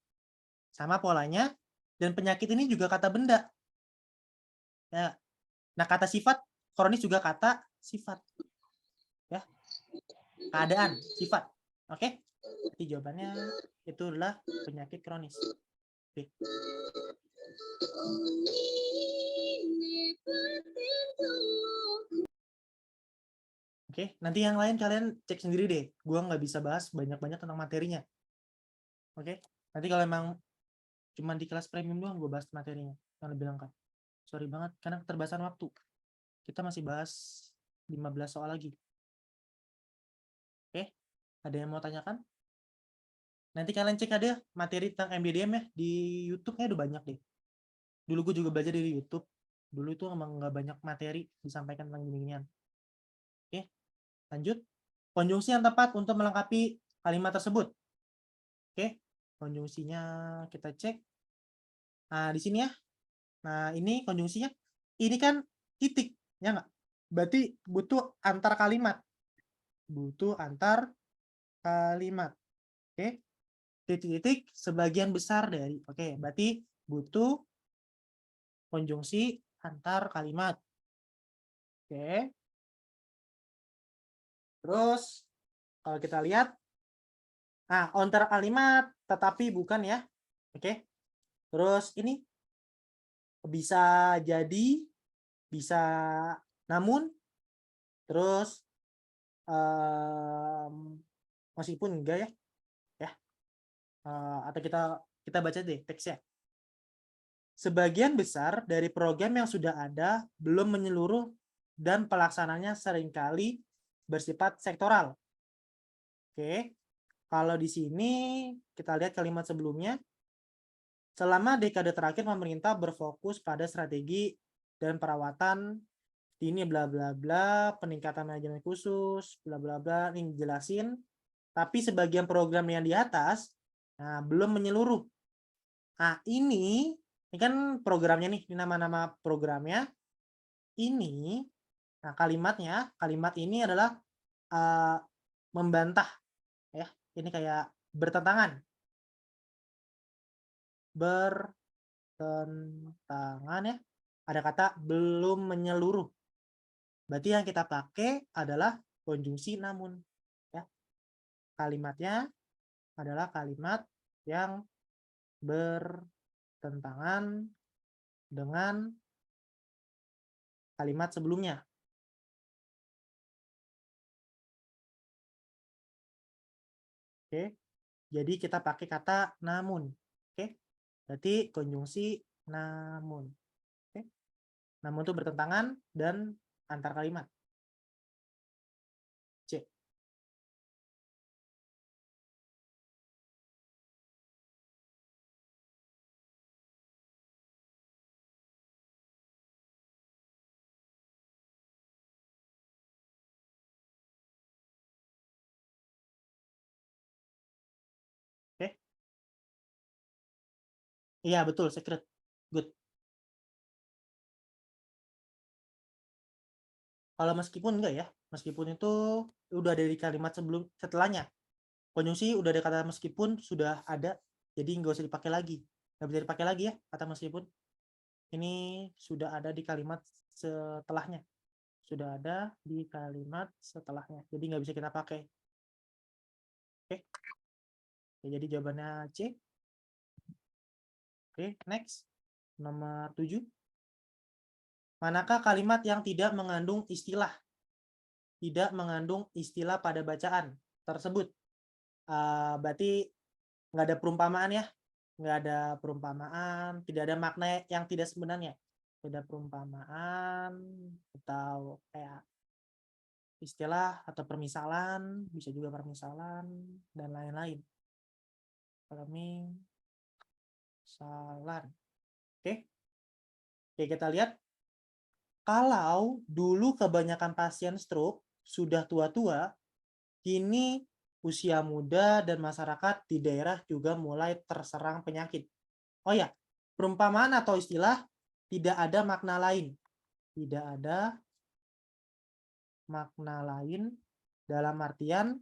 Sama polanya, dan penyakit ini juga kata benda. Ya. Nah, kata sifat, kronis juga kata sifat. Ya. Keadaan, sifat. Oke? Jadi jawabannya itu adalah penyakit kronis. B. Oke, nanti yang lain kalian cek sendiri deh. Gua nggak bisa bahas banyak-banyak tentang materinya. Oke, nanti kalau emang cuma di kelas premium doang gue bahas materinya yang lebih lengkap. Sorry banget, karena keterbatasan waktu. Kita masih bahas 15 soal lagi. Oke, ada yang mau tanyakan? Nanti kalian cek ada materi tentang MBDM ya, di YouTube-nya udah banyak deh. Dulu gue juga belajar dari YouTube. Dulu itu emang nggak banyak materi disampaikan tentang gini-ginian. Oke, lanjut. Konjungsi yang tepat untuk melengkapi kalimat tersebut. Oke, konjungsinya kita cek. Nah, di sini ya. Nah, ini konjungsinya. Ini kan titik, ya nggak? Berarti butuh antar kalimat. Butuh antar kalimat. Oke. Titik-titik sebagian besar dari. Oke, berarti butuh konjungsi antar kalimat. Oke. Terus kalau kita lihat, nah, antar kalimat tetapi bukan ya. Oke. Terus ini bisa jadi, bisa namun, terus meskipun enggak ya. Atau kita baca deh teksnya. Sebagian besar dari program yang sudah ada belum menyeluruh dan pelaksananya seringkali bersifat sektoral. Oke, kalau di sini kita lihat kalimat sebelumnya. Selama dekade terakhir pemerintah berfokus pada strategi dan perawatan ini bla bla bla, peningkatan manajemen khusus, bla bla bla, ini jelasin. Tapi sebagian program yang di atas belum menyeluruh. Nah, ini kan programnya nih, ini nama-nama programnya. Ini, nah kalimat ini adalah membantah, ya. Ini kayak bertentangan. Bertentangan ya. Ada kata belum menyeluruh. Berarti yang kita pakai adalah konjungsi namun. Ya. Kalimatnya adalah kalimat yang bertentangan dengan kalimat sebelumnya. Oke, jadi kita pakai kata namun. Oke, berarti konjungsi namun. Oke, namun itu bertentangan dan antar kalimat. C. Iya, betul, secret. Good. Kalau meskipun enggak ya, meskipun itu udah ada di kalimat setelahnya. Konjungsi udah ada kata meskipun sudah ada, jadi nggak usah dipakai lagi. Nggak bisa dipakai lagi ya kata meskipun. Ini sudah ada di kalimat setelahnya. Sudah ada di kalimat setelahnya. Jadi nggak bisa kita pakai. Oke. Oke, jadi jawabannya C. Oke, next. Nomor 7. Manakah kalimat yang tidak mengandung istilah? Tidak mengandung istilah pada bacaan tersebut. Berarti nggak ada perumpamaan ya. Nggak ada perumpamaan, tidak ada makna yang tidak sebenarnya. Tidak ada perumpamaan atau kayak istilah atau permisalan, bisa juga permisalan dan lain-lain. Permisalan. Oke. Oke, kita lihat. Kalau dulu kebanyakan pasien stroke sudah tua-tua, kini usia muda dan masyarakat di daerah juga mulai terserang penyakit. Oh ya, perumpamaan atau istilah tidak ada makna lain. Tidak ada makna lain dalam artian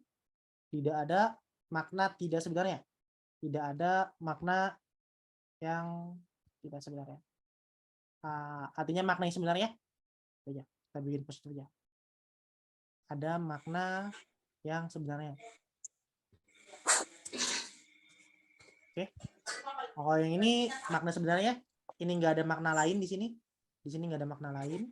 tidak ada makna tidak sebenarnya. Tidak ada makna yang tidak sebenarnya. Artinya makna yang sebenarnya. Aja, kita bikin positif aja. Ada makna yang sebenarnya. Oke. Oh, yang ini makna sebenarnya. Ini nggak ada makna lain di sini. Di sini nggak ada makna lain.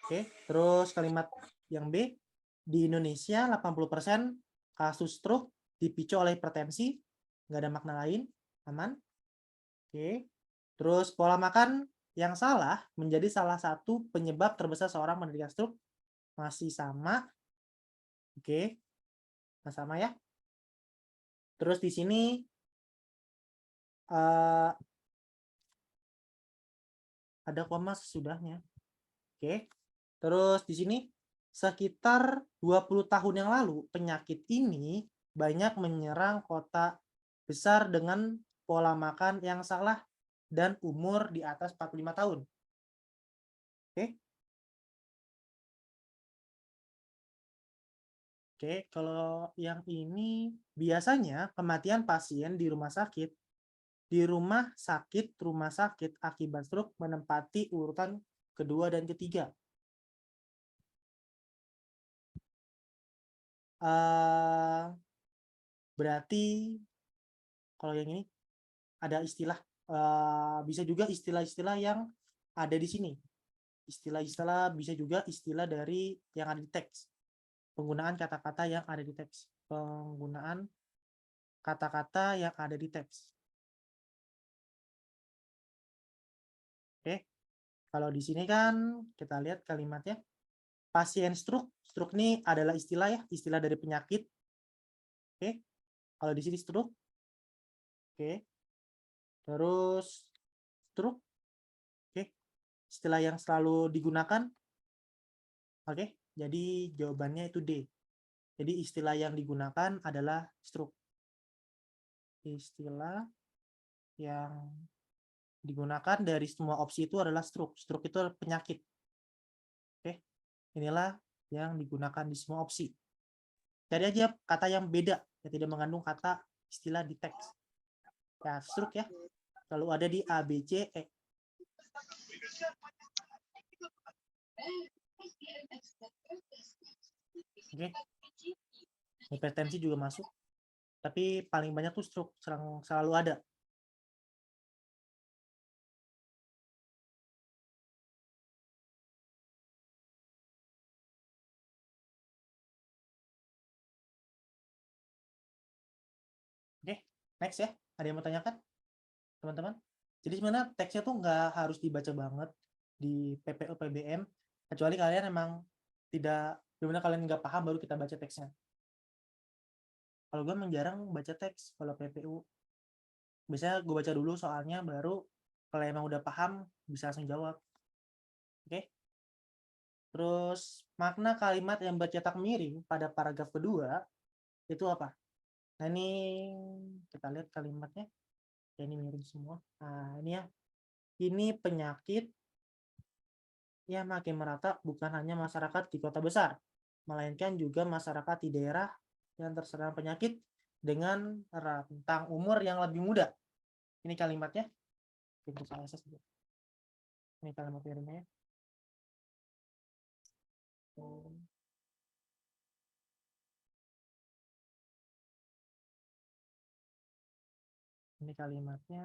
Oke. Terus kalimat yang B. Di Indonesia 80% kasus stroke dipicu oleh hipertensi. Nggak ada makna lain. Aman. Oke. Terus pola makan yang salah menjadi salah satu penyebab terbesar seorang menderita stroke. Masih sama. Oke. Nah, sama ya. Terus di sini ada koma sesudahnya. Oke. Terus di sini sekitar 20 tahun yang lalu penyakit ini banyak menyerang kota besar dengan pola makan yang salah dan umur di atas 45 tahun. Oke. Oke, kalau yang ini biasanya kematian pasien di rumah sakit akibat stroke menempati urutan kedua dan ketiga. Berarti kalau yang ini ada istilah, bisa juga istilah-istilah yang ada di sini. Istilah-istilah bisa juga istilah dari yang ada di teks. Penggunaan kata-kata yang ada di teks. Penggunaan kata-kata yang ada di teks. Oke. Kalau di sini kan kita lihat kalimatnya. Pasien stroke. Stroke ini adalah istilah ya, istilah dari penyakit. Oke. Kalau di sini stroke. Oke. Terus stroke. Oke. Istilah yang selalu digunakan. Oke. Jadi jawabannya itu D. Jadi istilah yang digunakan adalah stroke. Istilah yang digunakan dari semua opsi itu adalah stroke. Stroke itu adalah penyakit. Oke. Inilah yang digunakan di semua opsi. Cari aja kata yang beda, yang tidak mengandung kata istilah di teks. Ya, stroke ya. Lalu ada di A, B, C, E. Oke. Hipertensi juga masuk. Tapi paling banyak tuh stroke selalu ada. Oke, next ya. Ada yang mau tanyakan, teman-teman? Jadi sebenarnya teksnya tuh nggak harus dibaca banget di PPU PBM, kecuali kalian emang tidak, benar kalian nggak paham baru kita baca teksnya. Kalau gue emang jarang baca teks kalau PPU. Biasanya gue baca dulu soalnya, baru kalau emang udah paham bisa langsung jawab. Oke. Terus makna kalimat yang bercetak miring pada paragraf kedua itu apa? Nah ini kita lihat kalimatnya. ini miring semua. Nah, ini ya. Ini penyakit yang makin merata bukan hanya masyarakat di kota besar, melainkan juga masyarakat di daerah yang terserang penyakit dengan rentang umur yang lebih muda. Ini kalimatnya. Pintu saya saja. Ini kalimat miringnya. Ini kalimatnya.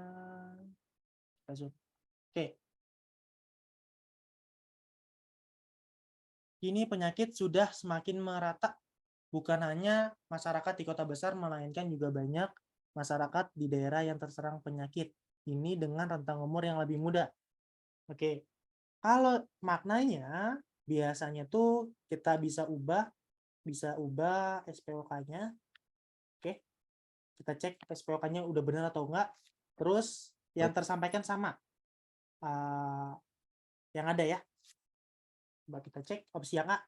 Oke. Kini penyakit sudah semakin merata, bukan hanya masyarakat di kota besar, melainkan juga banyak masyarakat di daerah yang terserang penyakit. Ini dengan rentang umur yang lebih muda. Oke, kalau maknanya biasanya tuh kita bisa ubah SPOK-nya. Oke, kita cek SPOK-nya udah benar atau enggak. Terus yang tersampaikan sama yang ada ya. Coba kita cek opsi yang A.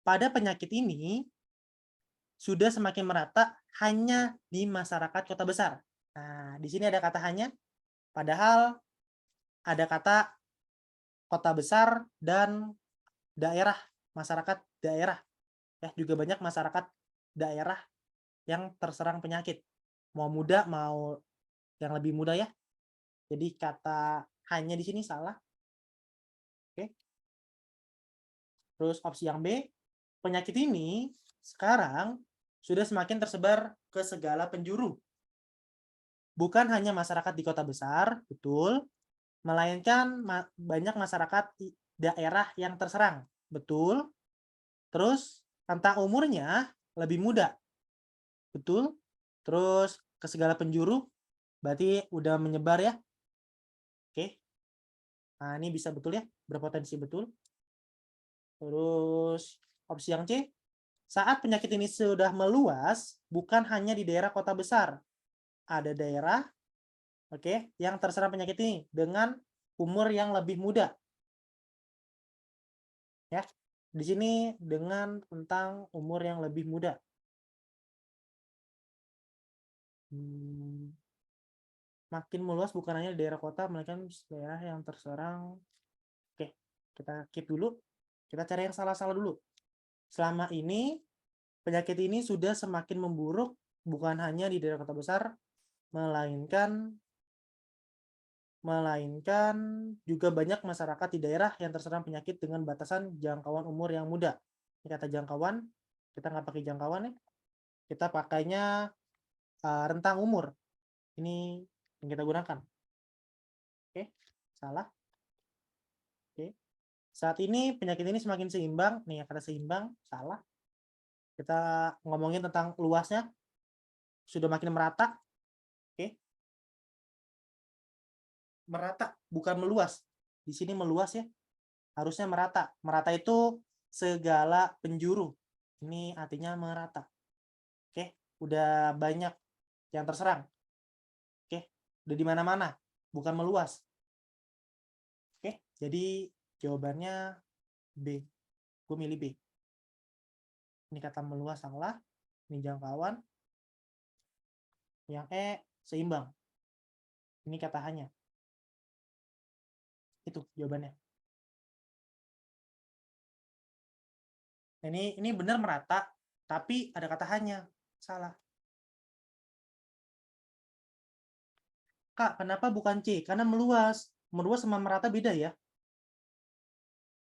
Pada penyakit ini sudah semakin merata hanya di masyarakat kota besar. Nah, di sini ada kata hanya, padahal ada kata kota besar dan daerah, masyarakat daerah. Ya, juga banyak masyarakat daerah yang terserang penyakit. Mau muda, mau yang lebih muda ya. Jadi kata hanya di sini salah. Oke. Terus opsi yang B, penyakit ini sekarang sudah semakin tersebar ke segala penjuru. Bukan hanya masyarakat di kota besar, betul, melainkan banyak masyarakat daerah yang terserang, betul. Terus rentang umurnya lebih muda, betul. Terus ke segala penjuru, berarti udah menyebar ya. Oke. Nah, ini bisa betul ya, berpotensi betul. Terus opsi yang C, saat penyakit ini sudah meluas, bukan hanya di daerah kota besar. Ada daerah yang terserang penyakit ini dengan umur yang lebih muda. Ya. Di sini dengan tentang umur yang lebih muda. Makin meluas bukan hanya di daerah kota, melainkan daerah yang terserang. Oke, kita keep dulu. Kita cari yang salah-salah dulu. Selama ini, penyakit ini sudah semakin memburuk, bukan hanya di daerah kota besar, melainkan juga banyak masyarakat di daerah yang terserang penyakit dengan batasan jangkauan umur yang muda. Ini kata jangkauan, kita nggak pakai jangkauan ya. Kita pakainya rentang umur. Ini yang kita gunakan. Oke, salah. Oke. Saat ini penyakit ini semakin seimbang. Nih kata seimbang, salah. Kita ngomongin tentang luasnya, sudah makin merata. Oke. Merata, bukan meluas. Di sini meluas ya. Harusnya merata. Merata itu segala penjuru. Ini artinya merata. Oke, udah banyak yang terserang. Oke, udah di mana-mana, bukan meluas. Oke, jadi jawabannya B. Gue milih B. Ini kata meluas salah. Ini jangkauan. Yang E seimbang. Ini kata hanya. Itu jawabannya. Ini benar merata, tapi ada kata hanya. Salah. Kak, kenapa bukan C? Karena meluas. Meluas sama merata beda ya.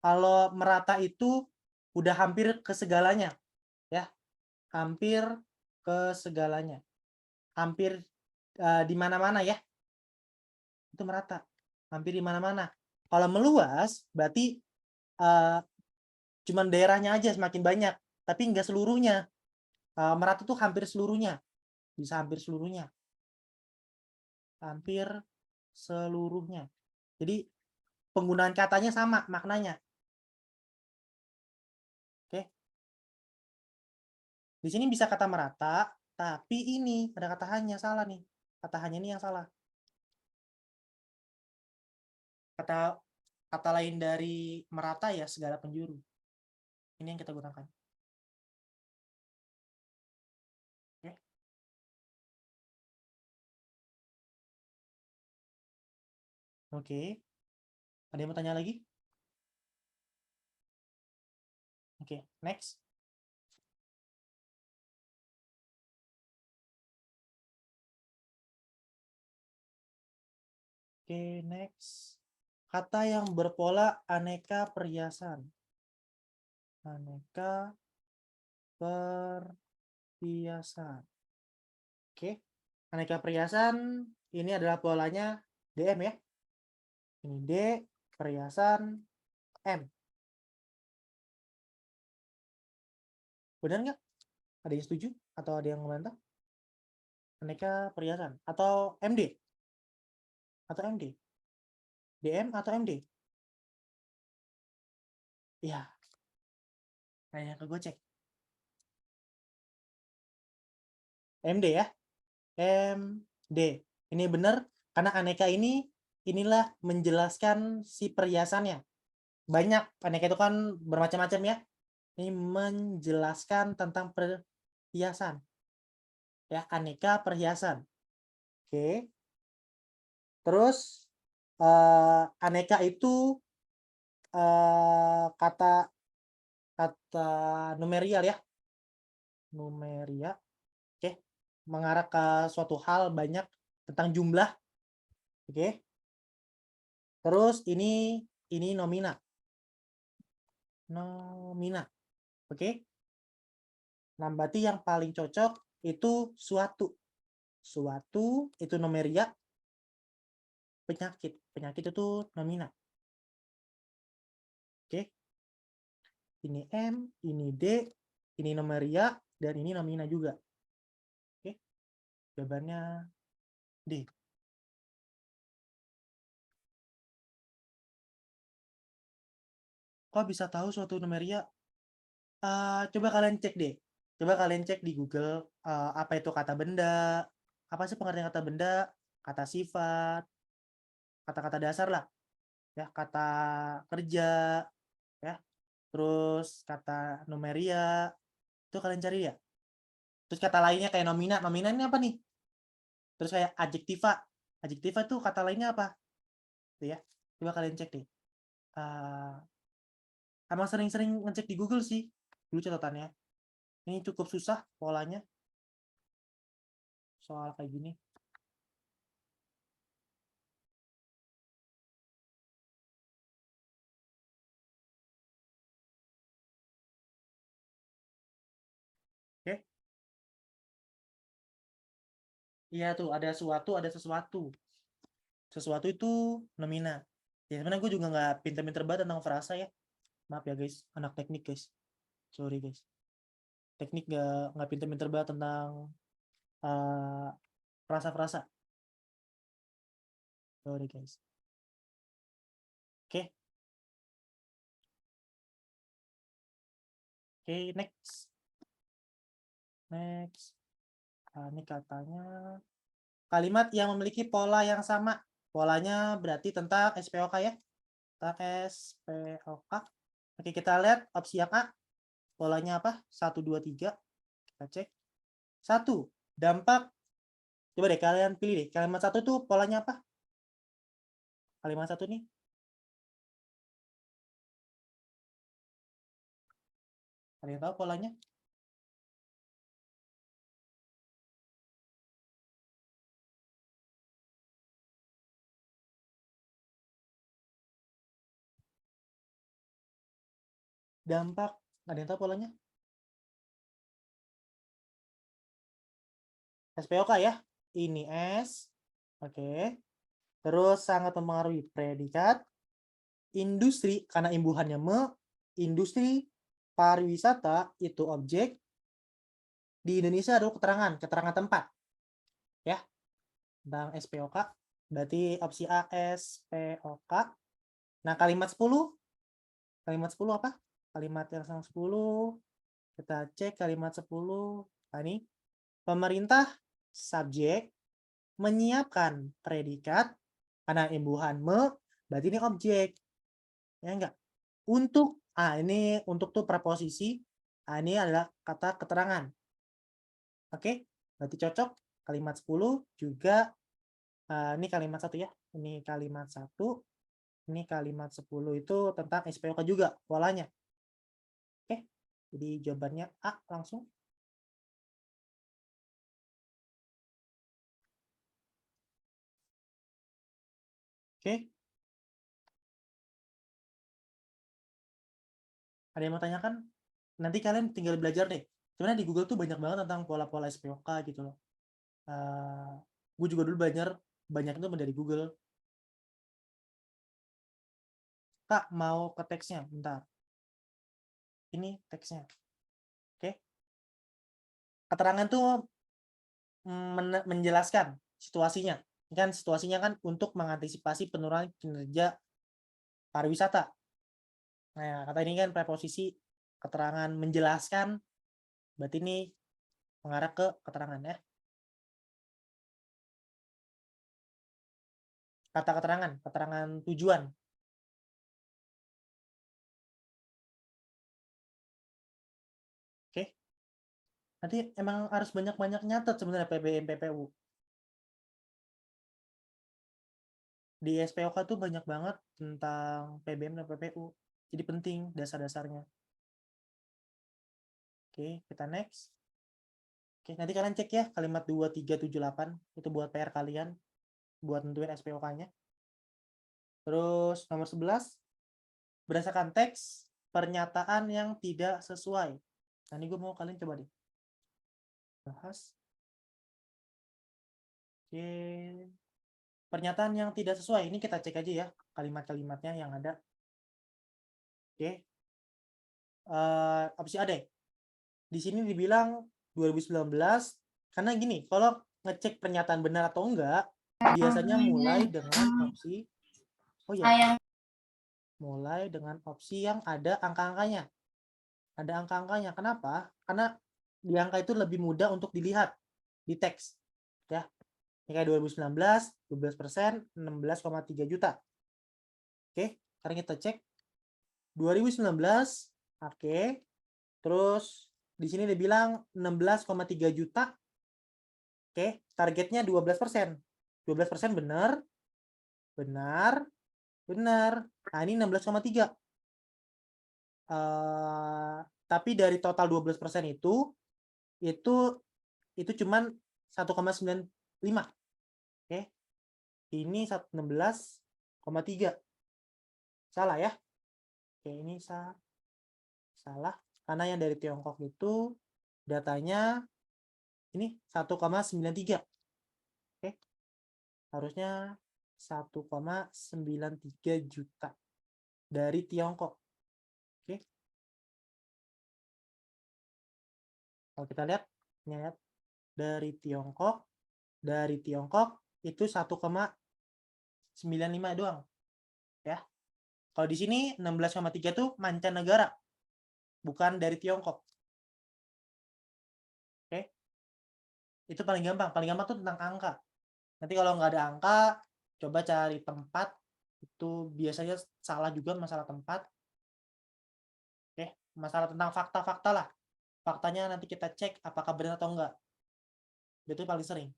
Kalau merata itu udah hampir ke segalanya. Ya, hampir ke segalanya. Hampir di mana-mana ya. Itu merata. Hampir di mana-mana. Kalau meluas, berarti cuman daerahnya aja semakin banyak. Tapi nggak seluruhnya. Merata tuh hampir seluruhnya. Bisa hampir seluruhnya. Hampir seluruhnya. Jadi penggunaan katanya sama maknanya. Oke. Di sini bisa kata merata, tapi ini ada kata hanya salah nih. Kata hanya ini yang salah. Kata lain dari merata ya segala penjuru. Ini yang kita gunakan. Oke. Oke. Ada yang mau tanya lagi? Oke, next. Oke, next. Kata yang berpola aneka perhiasan. Aneka perhiasan. Oke. Aneka perhiasan ini adalah polanya DM ya. Ini D, perhiasan M. Benar nggak? Ada yang setuju atau ada yang membantah? Aneka perhiasan atau MD? Atau MD? DM atau MD? Iya. Kayaknya ke gue cek. MD ya. MD. Ini benar karena aneka inilah menjelaskan si perhiasannya. Banyak, aneka itu kan bermacam-macam ya. Ini menjelaskan tentang perhiasan. Ya, aneka perhiasan. Oke. Terus aneka itu kata numerial ya. Numeria. Oke. Mengarah ke suatu hal banyak tentang jumlah. Oke. Terus ini nomina. Nomina. Oke. Nah, berarti yang paling cocok itu suatu. Suatu itu nomeria. Penyakit. Penyakit itu nomina. Oke. Ini M, ini D, ini nomeria, dan ini nomina juga. Oke. Jawabannya D. Kok bisa tahu suatu nomeria? Coba kalian cek deh. Coba kalian cek di Google apa itu kata benda, apa sih pengertian kata benda, kata sifat, kata-kata dasar lah. Ya, kata kerja, ya. Terus kata numeria, itu kalian cari ya. Terus kata lainnya kayak nomina. Nomina ini apa nih? Terus kayak adjektiva. Adjektiva tuh kata lainnya apa? Tuh ya. Coba kalian cek deh. Emang sering-sering ngecek di Google sih. Dulu catatannya. Ini cukup susah polanya. Soal kayak gini. Oke. Iya tuh, ada suatu, ada sesuatu. Sesuatu itu nomina. Ya sebenarnya gue juga nggak pinter-pinter banget tentang frasa ya. Maaf ya guys, anak teknik guys. Sorry guys. Teknik nggak pinter-pinter banget tentang frasa-frasa. Sorry guys. Oke. Oke, next. Next. Ini katanya kalimat yang memiliki pola yang sama. Polanya berarti tentang SPOK ya. Tentang SPOK. Oke, kita lihat opsi yang A. Polanya apa? 1, 2, 3. Kita cek. 1. Dampak. Coba deh kalian pilih deh. Kalimat 1 tuh polanya apa? Kalimat 1 nih. Kalian tahu polanya? Dampak. Ada yang tahu polanya? SPOK ya. Ini S. Oke. Terus sangat mempengaruhi predikat. Industri, karena imbuhannya industri pariwisata itu objek. Di Indonesia adalah keterangan tempat. Ya. Tentang SPOK. Berarti opsi A SPOK. Nah, kalimat 10. Kalimat 10 apa? Kalimat yang sama 10. Kita cek kalimat 10. Nah, ini. Pemerintah subjek menyiapkan predikat karena imbuhan berarti ini objek. Ya enggak? Untuk, ini untuk tuh preposisi. Ini adalah kata keterangan. Oke? Berarti cocok. Kalimat 10 juga, ini kalimat 1 ya. Ini kalimat 1, ini kalimat 10 itu tentang SPOK juga polanya. Oke, jadi jawabannya A langsung. Oke. Ada yang mau tanyakan? Nanti kalian tinggal belajar deh. Sebenarnya di Google tuh banyak banget tentang pola-pola SPOK gitu loh. Gue juga dulu belajar banyak itu dari Google. Kak, mau ke teksnya? Bentar. Ini teksnya. Oke. Keterangan tuh menjelaskan situasinya. Kan situasinya kan untuk mengantisipasi penurunan kinerja pariwisata. Nah, kata ini kan preposisi keterangan menjelaskan, berarti ini mengarah ke keterangan ya. Kata keterangan tujuan. Oke. Nanti emang harus banyak-banyak nyatet sebenarnya PBM PPU. Di SPOK tuh banyak banget tentang PBM dan PPU. Jadi penting dasar-dasarnya. Oke, kita next. Oke, nanti kalian cek ya kalimat 2378 itu buat PR kalian buat nentuin SPOK-nya. Terus nomor 11 berdasarkan teks pernyataan yang tidak sesuai. Nah, ini gue mau kalian coba deh bahas. Oke. Pernyataan yang tidak sesuai ini kita cek aja ya kalimat-kalimatnya yang ada. Oke. Opsi A deh. Di sini dibilang 2019 karena gini, kalau ngecek pernyataan benar atau enggak biasanya mulai dengan opsi mulai dengan opsi yang ada angka-angkanya. Ada angka-angkanya. Kenapa? Karena di angka itu lebih mudah untuk dilihat di teks. Ya. Ini kayak 2019, 12%, 16,3 juta. Oke, sekarang kita cek 2019. Oke. Terus di sini dia bilang 16,3 juta. Oke, targetnya 12%. 12% benar. Benar. Benar. Nah, ini 16,3. Tapi dari total 12% itu cuman 1,95. Oke. Ini 16,3. Salah ya? Oke, ini salah. Karena yang dari Tiongkok itu datanya ini 1,93. Oke. Harusnya 1,93 juta dari Tiongkok. Oke. Kalau kita lihat dari Tiongkok itu 1,95 doang. Ya. Kalau di sini 16,3 tuh mancanegara. Bukan dari Tiongkok. Oke. Itu paling gampang. Paling gampang tuh tentang angka. Nanti kalau nggak ada angka, coba cari tempat. Itu biasanya salah juga masalah tempat. Oke. Masalah tentang fakta-fakta lah. Faktanya nanti kita cek apakah benar atau enggak. Itu paling sering.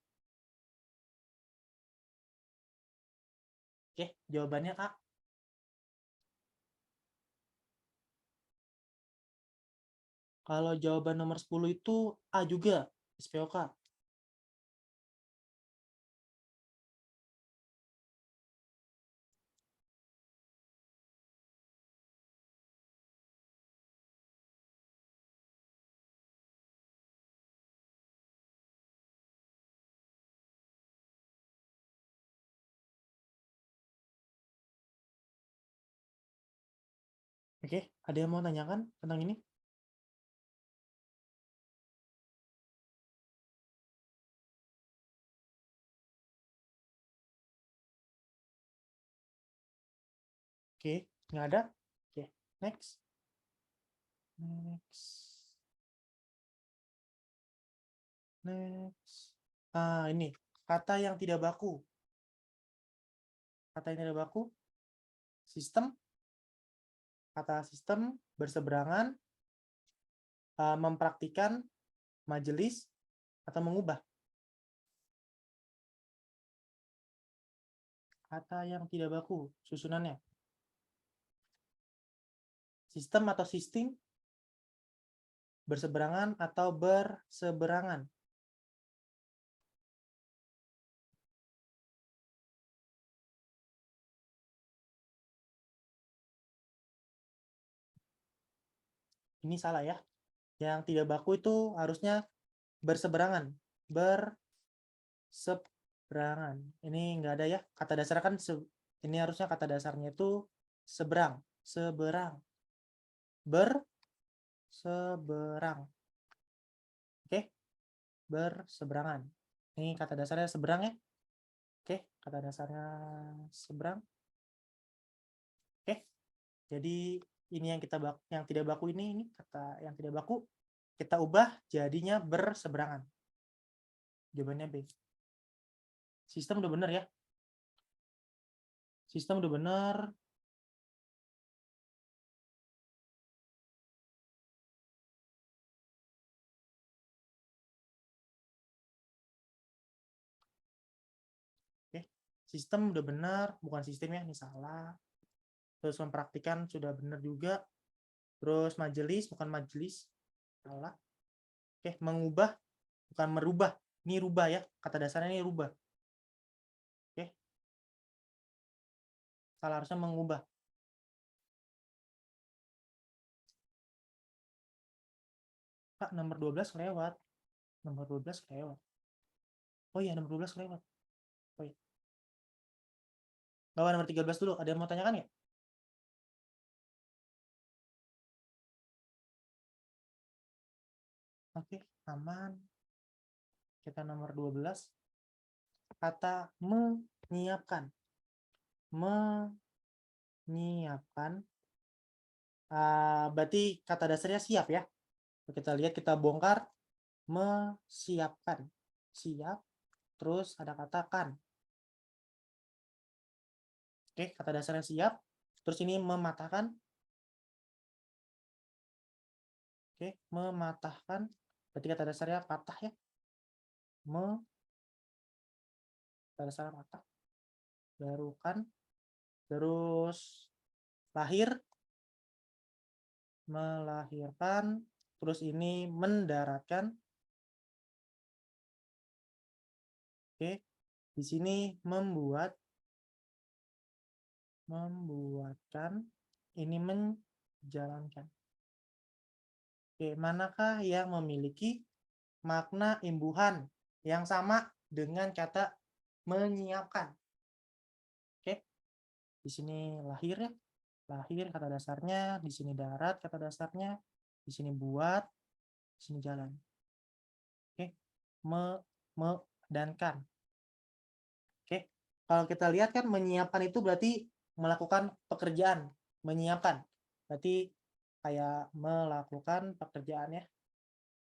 Oke, jawabannya A. Kalau jawaban nomor 10 itu A juga, SPOK. Oke, ada yang mau tanyakan tentang ini? Oke, nggak ada. Oke, next. Ini kata yang tidak baku. Kata yang tidak baku, sistem. Kata sistem berseberangan, mempraktikkan, majelis, atau mengubah. Kata yang tidak baku, susunannya. Sistem atau sistem, berseberangan atau berseberangan. Ini salah ya. Yang tidak baku itu harusnya berseberangan. Berseberangan. Ini enggak ada ya. Kata dasarnya kan ini harusnya kata dasarnya itu seberang. Seberang. Berseberang. Oke. Berseberangan. Ini kata dasarnya seberang ya. Oke, kata dasarnya seberang. Oke. Jadi ini yang tidak baku ini kata yang tidak baku kita ubah jadinya berseberangan. Jawabannya B. Sistem udah bener ya. Sistem udah bener. Oke. Sistem udah bener, bukan sistem ya, ini salah. Terus mempraktikan sudah bener juga. Terus majelis bukan majelis. Salah. Oke, mengubah bukan merubah. Ini rubah ya. Kata dasarnya ini rubah. Oke. Salah, harusnya mengubah. Kak, nomor 12 lewat. Nomor 12 lewat. Oh iya, nomor 12 lewat. Oh iya. Bawa nomor 13 dulu. Ada yang mau tanyakan ya? Oke, aman. Kita nomor 12. Kata menyiapkan. Menyiapkan. Berarti kata dasarnya siap ya. Kita lihat, kita bongkar. Mesiapkan. Siap. Terus ada kata kan. Oke, kata dasarnya siap. Terus ini mematahkan. Oke, mematahkan. Berarti kata dasarnya patah ya. Kata dasarnya patah. Barukan. Terus lahir. Melahirkan. Terus ini mendaratkan. Oke. Di sini membuatkan. Ini menjalankan. Oke, manakah yang memiliki makna imbuhan yang sama dengan kata menyiapkan? Oke. Di sini lahir ya. Lahir kata dasarnya, di sini darat kata dasarnya, di sini buat, di sini jalan. Oke. Dan kan. Oke. Kalau kita lihat kan menyiapkan itu berarti melakukan pekerjaan, menyiapkan. Berarti kayak melakukan pekerjaan ya.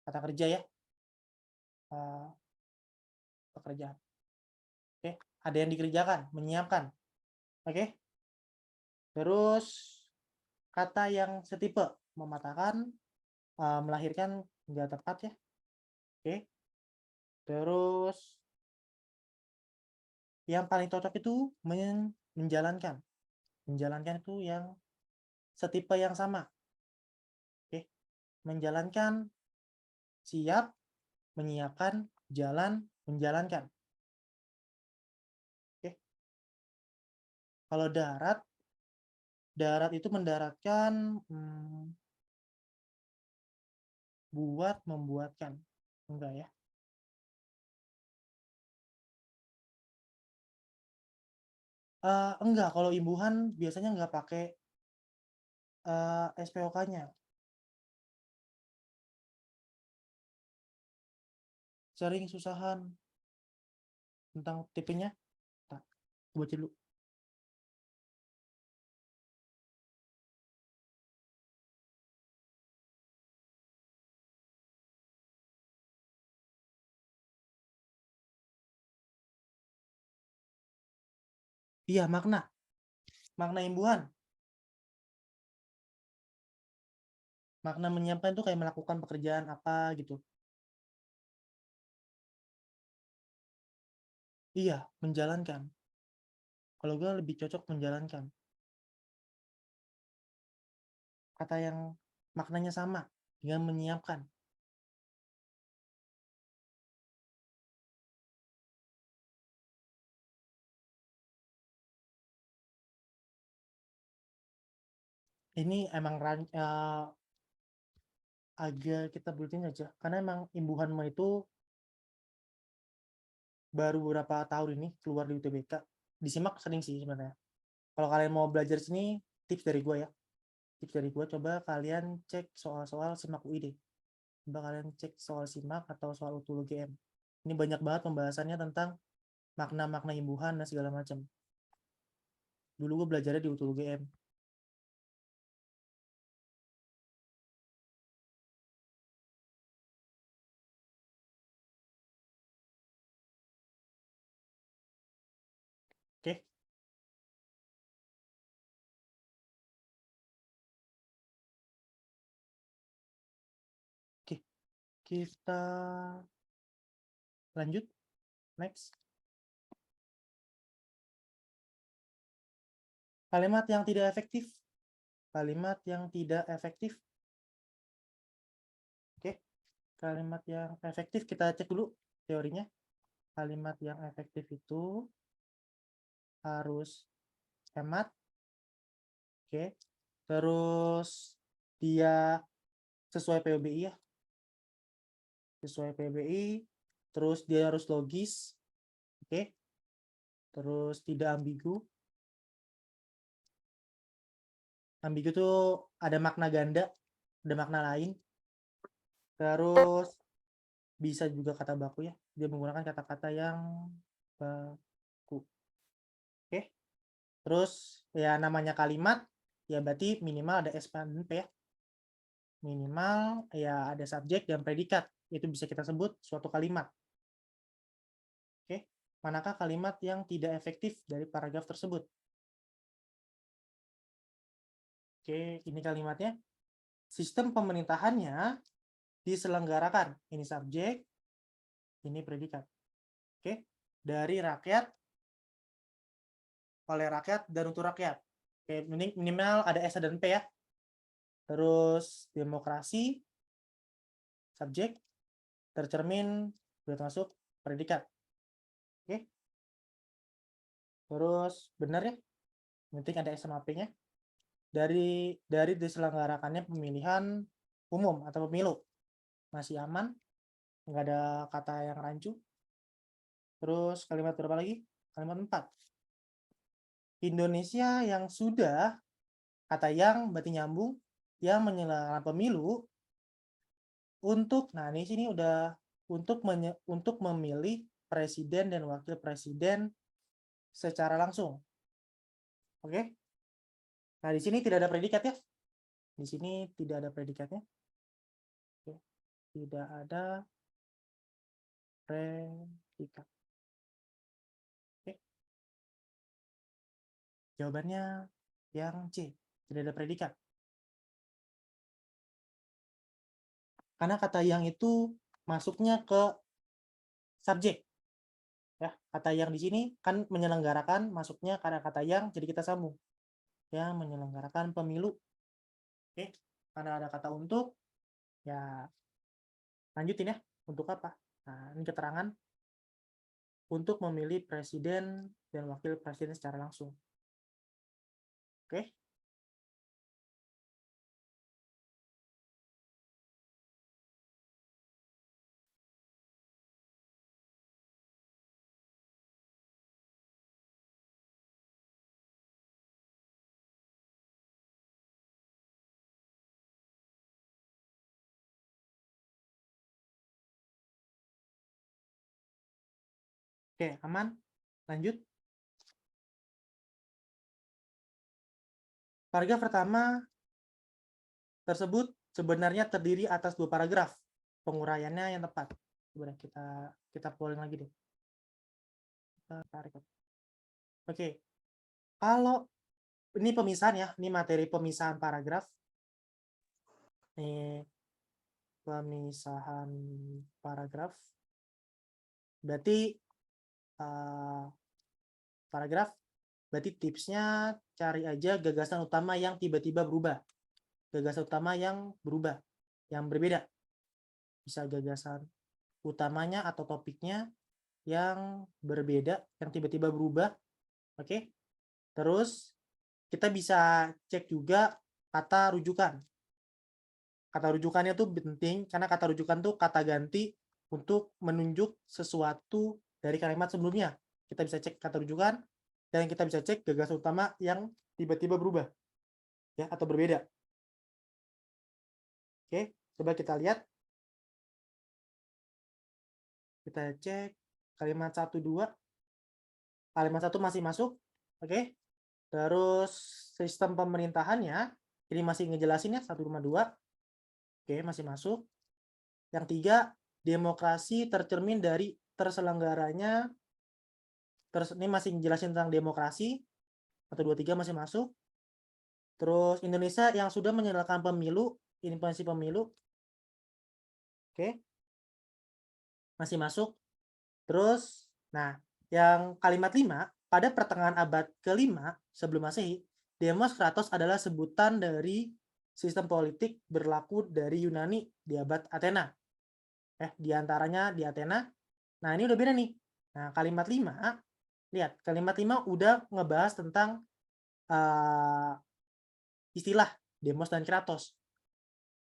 Kata kerja ya. Pekerjaan. Oke, ada yang dikerjakan, menyiapkan. Oke. Terus kata yang setipe, mematahkan, melahirkan nggak tepat ya. Oke. Terus yang paling cocok itu menjalankan. Menjalankan itu yang setipe yang sama. Oke. Menjalankan, siap, menyiapkan, jalan, menjalankan. Oke. Kalau darat itu mendaratkan, buat, membuatkan. Enggak ya. Enggak, kalau imbuhan biasanya enggak pakai SPOK-nya. Sering susahan tentang tipenya. Nah, baca dulu. Iya, makna. Makna imbuhan. Makna menyiapkan itu kayak melakukan pekerjaan apa gitu. Iya, menjalankan. Kalau gue lebih cocok menjalankan. Kata yang maknanya sama dengan menyiapkan. Ini emang agak kita bulutin aja karena emang imbuhanmu itu baru beberapa tahun ini keluar di UTBK. Disimak sering sih sebenarnya. Kalau kalian mau belajar sini, tips dari gue ya. Tips dari gue, coba kalian cek soal-soal simak UI deh. Coba kalian cek soal simak atau soal utul GM. Ini banyak banget pembahasannya tentang makna-makna imbuhan dan segala macam. Dulu gue belajarnya di utul GM. Oke. Oke. Kita lanjut. Next. Kalimat yang tidak efektif. Kalimat yang tidak efektif. Oke. Kalimat yang efektif kita cek dulu teorinya. Kalimat yang efektif itu harus hemat. Oke. Terus dia sesuai POBI ya. Sesuai POBI. Terus dia harus logis. Oke. Terus tidak ambigu. Ambigu itu ada makna ganda, ada makna lain. Terus bisa juga kata baku ya. Dia menggunakan kata-kata yang baku. Oke. Terus ya namanya kalimat ya berarti minimal ada S dan P ya. Minimal ya ada subjek dan predikat. Itu bisa kita sebut suatu kalimat. Oke. Manakah kalimat yang tidak efektif dari paragraf tersebut? Oke, ini kalimatnya. Sistem pemerintahannya diselenggarakan. Ini subjek, ini predikat. Oke. Dari rakyat, oleh rakyat, dan untuk rakyat. Oke, minimal ada S dan P ya. Terus demokrasi, subjek, tercermin, sudah termasuk predikat. Oke. Terus benar ya. Penting ada S sama P-nya. Dari diselenggarakannya pemilihan umum atau pemilu. Masih aman. Nggak ada kata yang rancu. Terus kalimat berapa lagi? Kalimat 4. Indonesia yang sudah, kata yang berarti nyambung, yang menyelenggarakan pemilu untuk, nah ini sini udah untuk memilih presiden dan wakil presiden secara langsung. Oke? Nah di sini tidak ada predikat ya. Di sini tidak ada predikatnya. Oke. Tidak ada predikat. Oke. Jawabannya yang C. Tidak ada predikat. Karena kata yang itu masuknya ke subjek. Ya, kata yang di sini kan menyelenggarakan masuknya karena kata yang, jadi kita sambung. Ya, menyelenggarakan pemilu. Oke. Karena ada kata untuk, ya lanjutin ya. Untuk apa? Nah, ini keterangan untuk memilih presiden dan wakil presiden secara langsung. Oke. Oke, aman. Lanjut. Paragraf pertama tersebut sebenarnya terdiri atas 2 paragraf. Penguraiannya yang tepat. Coba kita polling lagi deh. Kita tarik. Oke. Kalau ini pemisahan ya, ini materi pemisahan paragraf. Ini pemisahan paragraf. Berarti paragraf Berarti tipsnya cari aja gagasan utama yang tiba-tiba berubah. Gagasan utama yang berubah, yang berbeda. Bisa gagasan utamanya atau topiknya yang berbeda, yang tiba-tiba berubah. Oke. Terus kita bisa cek juga kata rujukan. Kata rujukannya tuh penting karena kata rujukan tuh kata ganti untuk menunjuk sesuatu dari kalimat sebelumnya. Kita bisa cek kata rujukan dan kita bisa cek gagasan utama yang tiba-tiba berubah ya atau berbeda. Oke, coba kita lihat. Kita cek kalimat 1 2. Kalimat 1 masih masuk. Oke. Terus sistem pemerintahannya ini masih ngejelasin ya 1,2. Oke, masih masuk. Yang 3, demokrasi tercermin dari terselenggaranya. Terus ini masih ngejelasin tentang demokrasi. 1 2 3 masih masuk. Terus Indonesia yang sudah menyelenggarakan pemilu, informasi pemilu. Oke. Masih masuk. Terus nah, yang kalimat 5, pada pertengahan abad ke-5 sebelum Masehi, Demos Kratos adalah sebutan dari sistem politik berlaku dari Yunani di abad Athena. Di antaranya di Athena. Nah, ini udah beda nih. Nah, kalimat 5, lihat, kalimat 5 udah ngebahas tentang istilah Demos dan Kratos.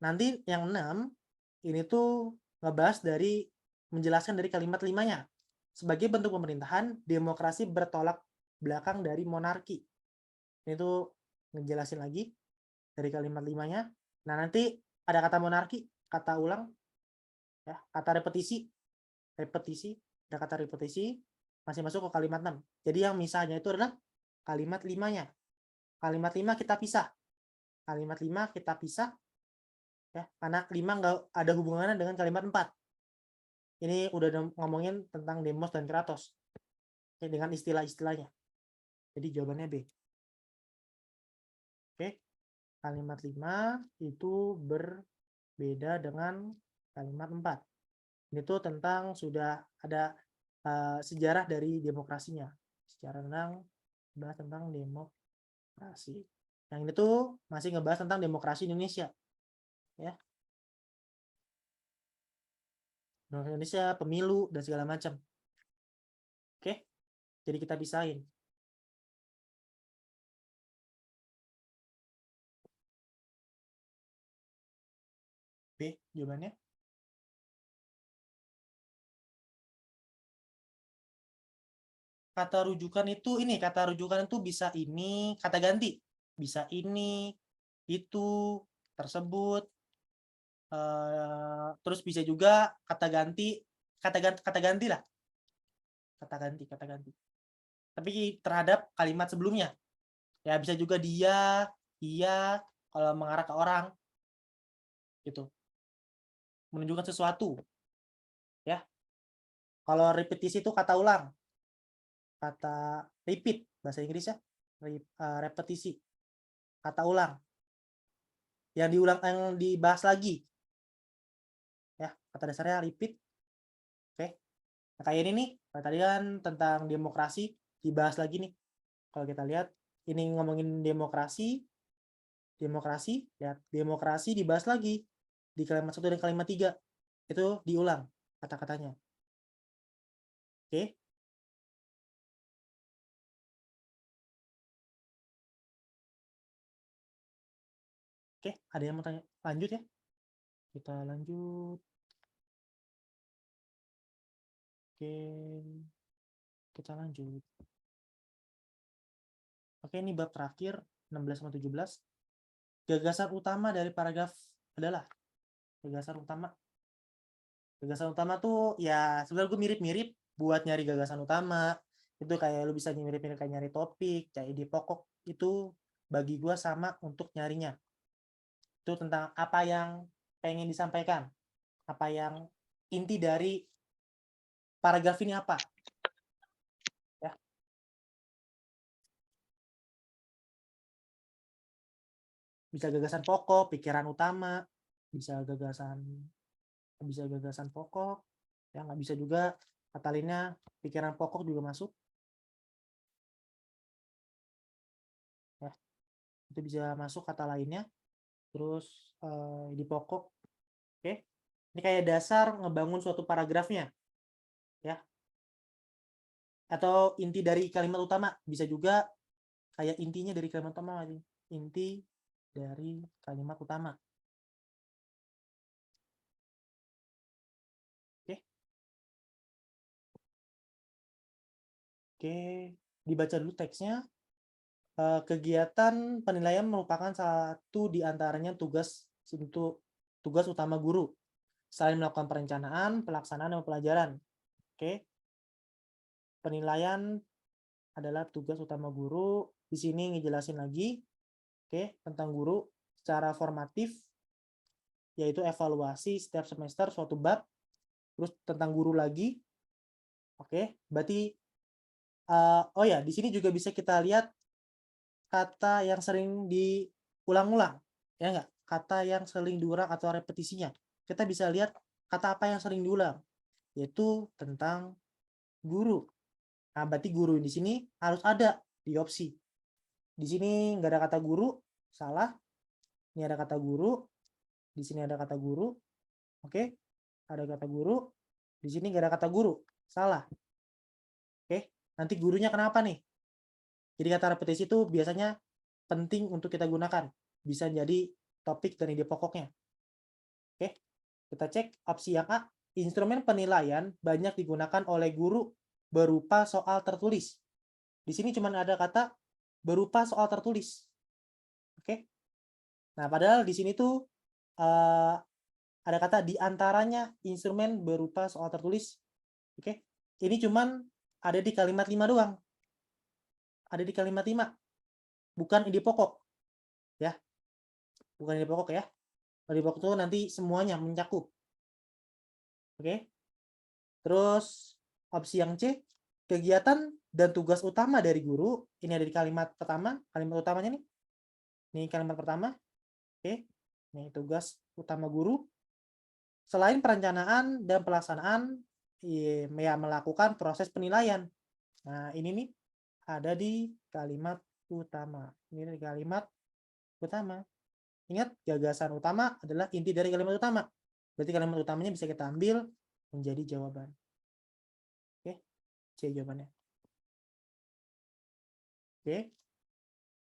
Nanti yang 6, ini tuh ngebahas dari menjelaskan dari kalimat 5-nya. Sebagai bentuk pemerintahan, demokrasi bertolak belakang dari monarki. Ini tuh ngejelasin lagi dari kalimat 5-nya. Nah, nanti ada kata monarki, kata ulang, ya, kata repetisi, ada kata repetisi, masih masuk ke kalimat 6. Jadi yang misalnya itu adalah kalimat 5-nya. Kalimat 5 kita pisah. Kalimat 5 kita pisah, ya, karena 5 nggak ada hubungannya dengan kalimat 4. Ini udah ngomongin tentang Demos dan Kratos, ya, dengan istilah-istilahnya. Jadi jawabannya B. Oke, kalimat 5 itu berbeda dengan kalimat 4. Ini tuh tentang sudah ada sejarah dari demokrasinya. Sejarah tentang demokrasi. Yang ini tuh masih ngebahas tentang demokrasi Indonesia. Ya. Demokrasi Indonesia, pemilu, dan segala macam. Oke, jadi kita pisahin. B, jawabannya. Kata rujukan itu ini, kata rujukan itu bisa ini, kata ganti. Bisa ini, itu, tersebut. Terus bisa juga kata ganti, kata ganti lah. Kata ganti. Tapi terhadap kalimat sebelumnya. Ya bisa juga dia, iya, kalau mengarah ke orang. Gitu. Menunjukkan sesuatu. Ya. Kalau repetisi itu kata ulang. Kata repeat bahasa Inggris ya. Repetisi. Kata ulang. Yang diulang, yang dibahas lagi. Ya, kata dasarnya repeat. Oke. Nah, kayak ini nih, tadi kan tentang demokrasi dibahas lagi nih. Kalau kita lihat ini ngomongin demokrasi, lihat demokrasi dibahas lagi di kalimat 1 dan kalimat 3. Itu diulang kata-katanya. Oke. Oke, ada yang mau tanya? Lanjut ya. Kita lanjut. Oke. Kita lanjut. Oke, ini bab terakhir 16 sama 17. Gagasan utama dari paragraf adalah gagasan utama. Gagasan utama tuh ya sebenarnya gue mirip-mirip buat nyari gagasan utama. Itu kayak lu bisa mirip-mirip kayak nyari topik, cari ide pokok. Itu bagi gue sama untuk nyarinya. Itu tentang apa yang pengen disampaikan. Apa yang inti dari paragraf ini apa. Ya. Bisa gagasan pokok, pikiran utama, bisa gagasan pokok, ya nggak bisa juga kata lainnya pikiran pokok juga masuk. itu bisa masuk kata lainnya. Terus di pokok, oke. Ini kayak dasar ngebangun suatu paragrafnya, ya. Atau inti dari kalimat utama, bisa juga kayak intinya dari kalimat utama, inti dari kalimat utama. Oke. Oke, dibaca dulu teksnya. Kegiatan penilaian merupakan satu di antaranya tugas utama guru. Selain melakukan perencanaan, pelaksanaan, dan pelajaran. Oke. Penilaian adalah tugas utama guru. Di sini ngejelasin lagi, oke, tentang guru secara formatif, yaitu evaluasi setiap semester suatu bab. Terus tentang guru lagi, oke. Berarti, oh ya, di sini juga bisa kita lihat kata yang sering diulang-ulang, ya enggak? Kata yang sering diulang atau repetisinya. Kita bisa lihat kata apa yang sering diulang, yaitu tentang guru. Nah, berarti guru di sini harus ada di opsi. Di sini nggak ada kata guru, salah. Ini ada kata guru, di sini ada kata guru, oke. Ada kata guru, di sini nggak ada kata guru, salah. Oke, nanti gurunya kenapa nih? Jadi kata repetisi itu biasanya penting untuk kita gunakan. Bisa jadi topik dan ide pokoknya. Oke, kita cek opsi yang A. Instrumen penilaian banyak digunakan oleh guru berupa soal tertulis. Di sini cuma ada kata berupa soal tertulis. Oke. Nah, padahal di sini tuh ada kata di antaranya instrumen berupa soal tertulis. Oke. Ini cuman ada di kalimat 5 doang. Ada di kalimat 5. Bukan ide pokok. Ya. Bukan ide pokok ya. Ide pokok itu nanti semuanya mencakup. Oke. Terus opsi yang C, kegiatan dan tugas utama dari guru. Ini ada di kalimat pertama, kalimat utamanya nih. Ini kalimat pertama. Oke. Ini tugas utama guru. Selain perencanaan dan pelaksanaan, ya melakukan proses penilaian. Nah, ini nih ada di kalimat utama. Ini di kalimat utama. Ingat, gagasan utama adalah inti dari kalimat utama. Berarti kalimat utamanya bisa kita ambil menjadi jawaban. Oke, C jawabannya. Oke.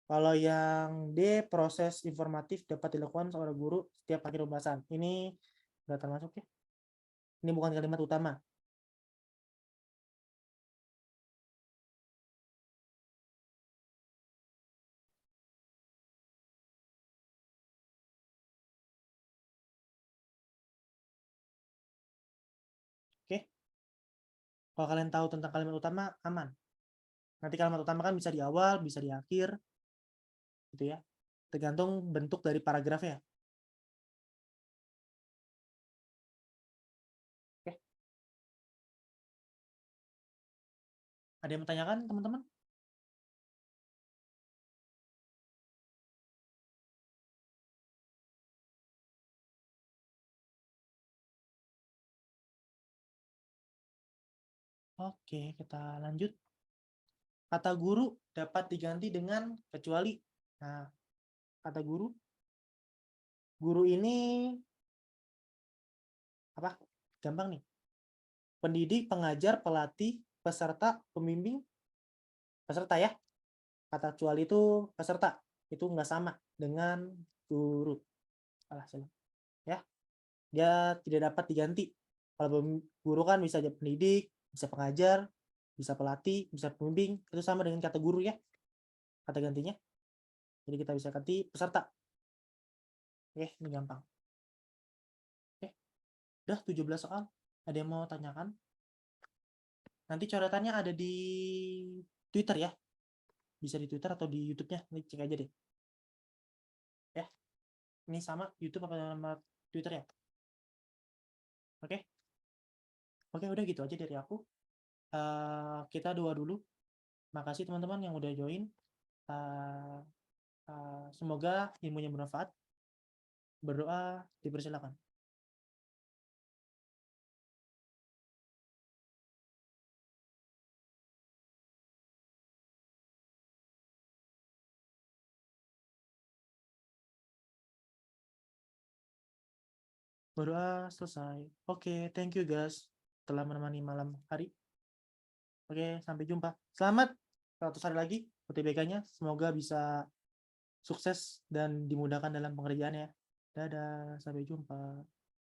Kalau yang D, proses informatif dapat dilakukan oleh guru setiap akhir pembahasan. Ini nggak termasuk ya. Ini bukan kalimat utama. Oke. Kalau kalian tahu tentang kalimat utama, aman. Nanti kalimat utama kan bisa di awal, bisa di akhir, gitu ya. Tergantung bentuk dari paragrafnya. Oke. Ada yang bertanyakan, teman-teman? Oke, kita lanjut. Kata guru dapat diganti dengan kecuali. Nah, kata guru. Guru ini apa? Gampang nih. Pendidik, pengajar, pelatih, peserta, pembimbing, peserta ya. Kata kecuali itu peserta. Itu nggak sama dengan guru. Salah. Ya. Dia tidak dapat diganti. Kalau guru kan bisa jadi pendidik, bisa pengajar, bisa pelatih, bisa pembimbing. Itu sama dengan kata guru ya. Kata gantinya. Jadi kita bisa ganti peserta. Oke, ini gampang. Oke, udah 17 soal. Ada yang mau tanyakan? Nanti coretannya ada di Twitter ya. Bisa di Twitter atau di YouTube-nya. Nanti cek aja deh. Ya, ini sama YouTube apa sama Twitter ya? Oke. Oke, udah gitu aja dari aku. Kita doa dulu. Makasih teman-teman yang udah join. Semoga ilmunya bermanfaat. Berdoa dipersilakan. Berdoa selesai. Oke, thank you guys telah menemani malam hari. Oke, sampai jumpa. Selamat 100 hari lagi UTBK-nya. Semoga bisa sukses dan dimudahkan dalam pengerjaannya. Dadah, sampai jumpa.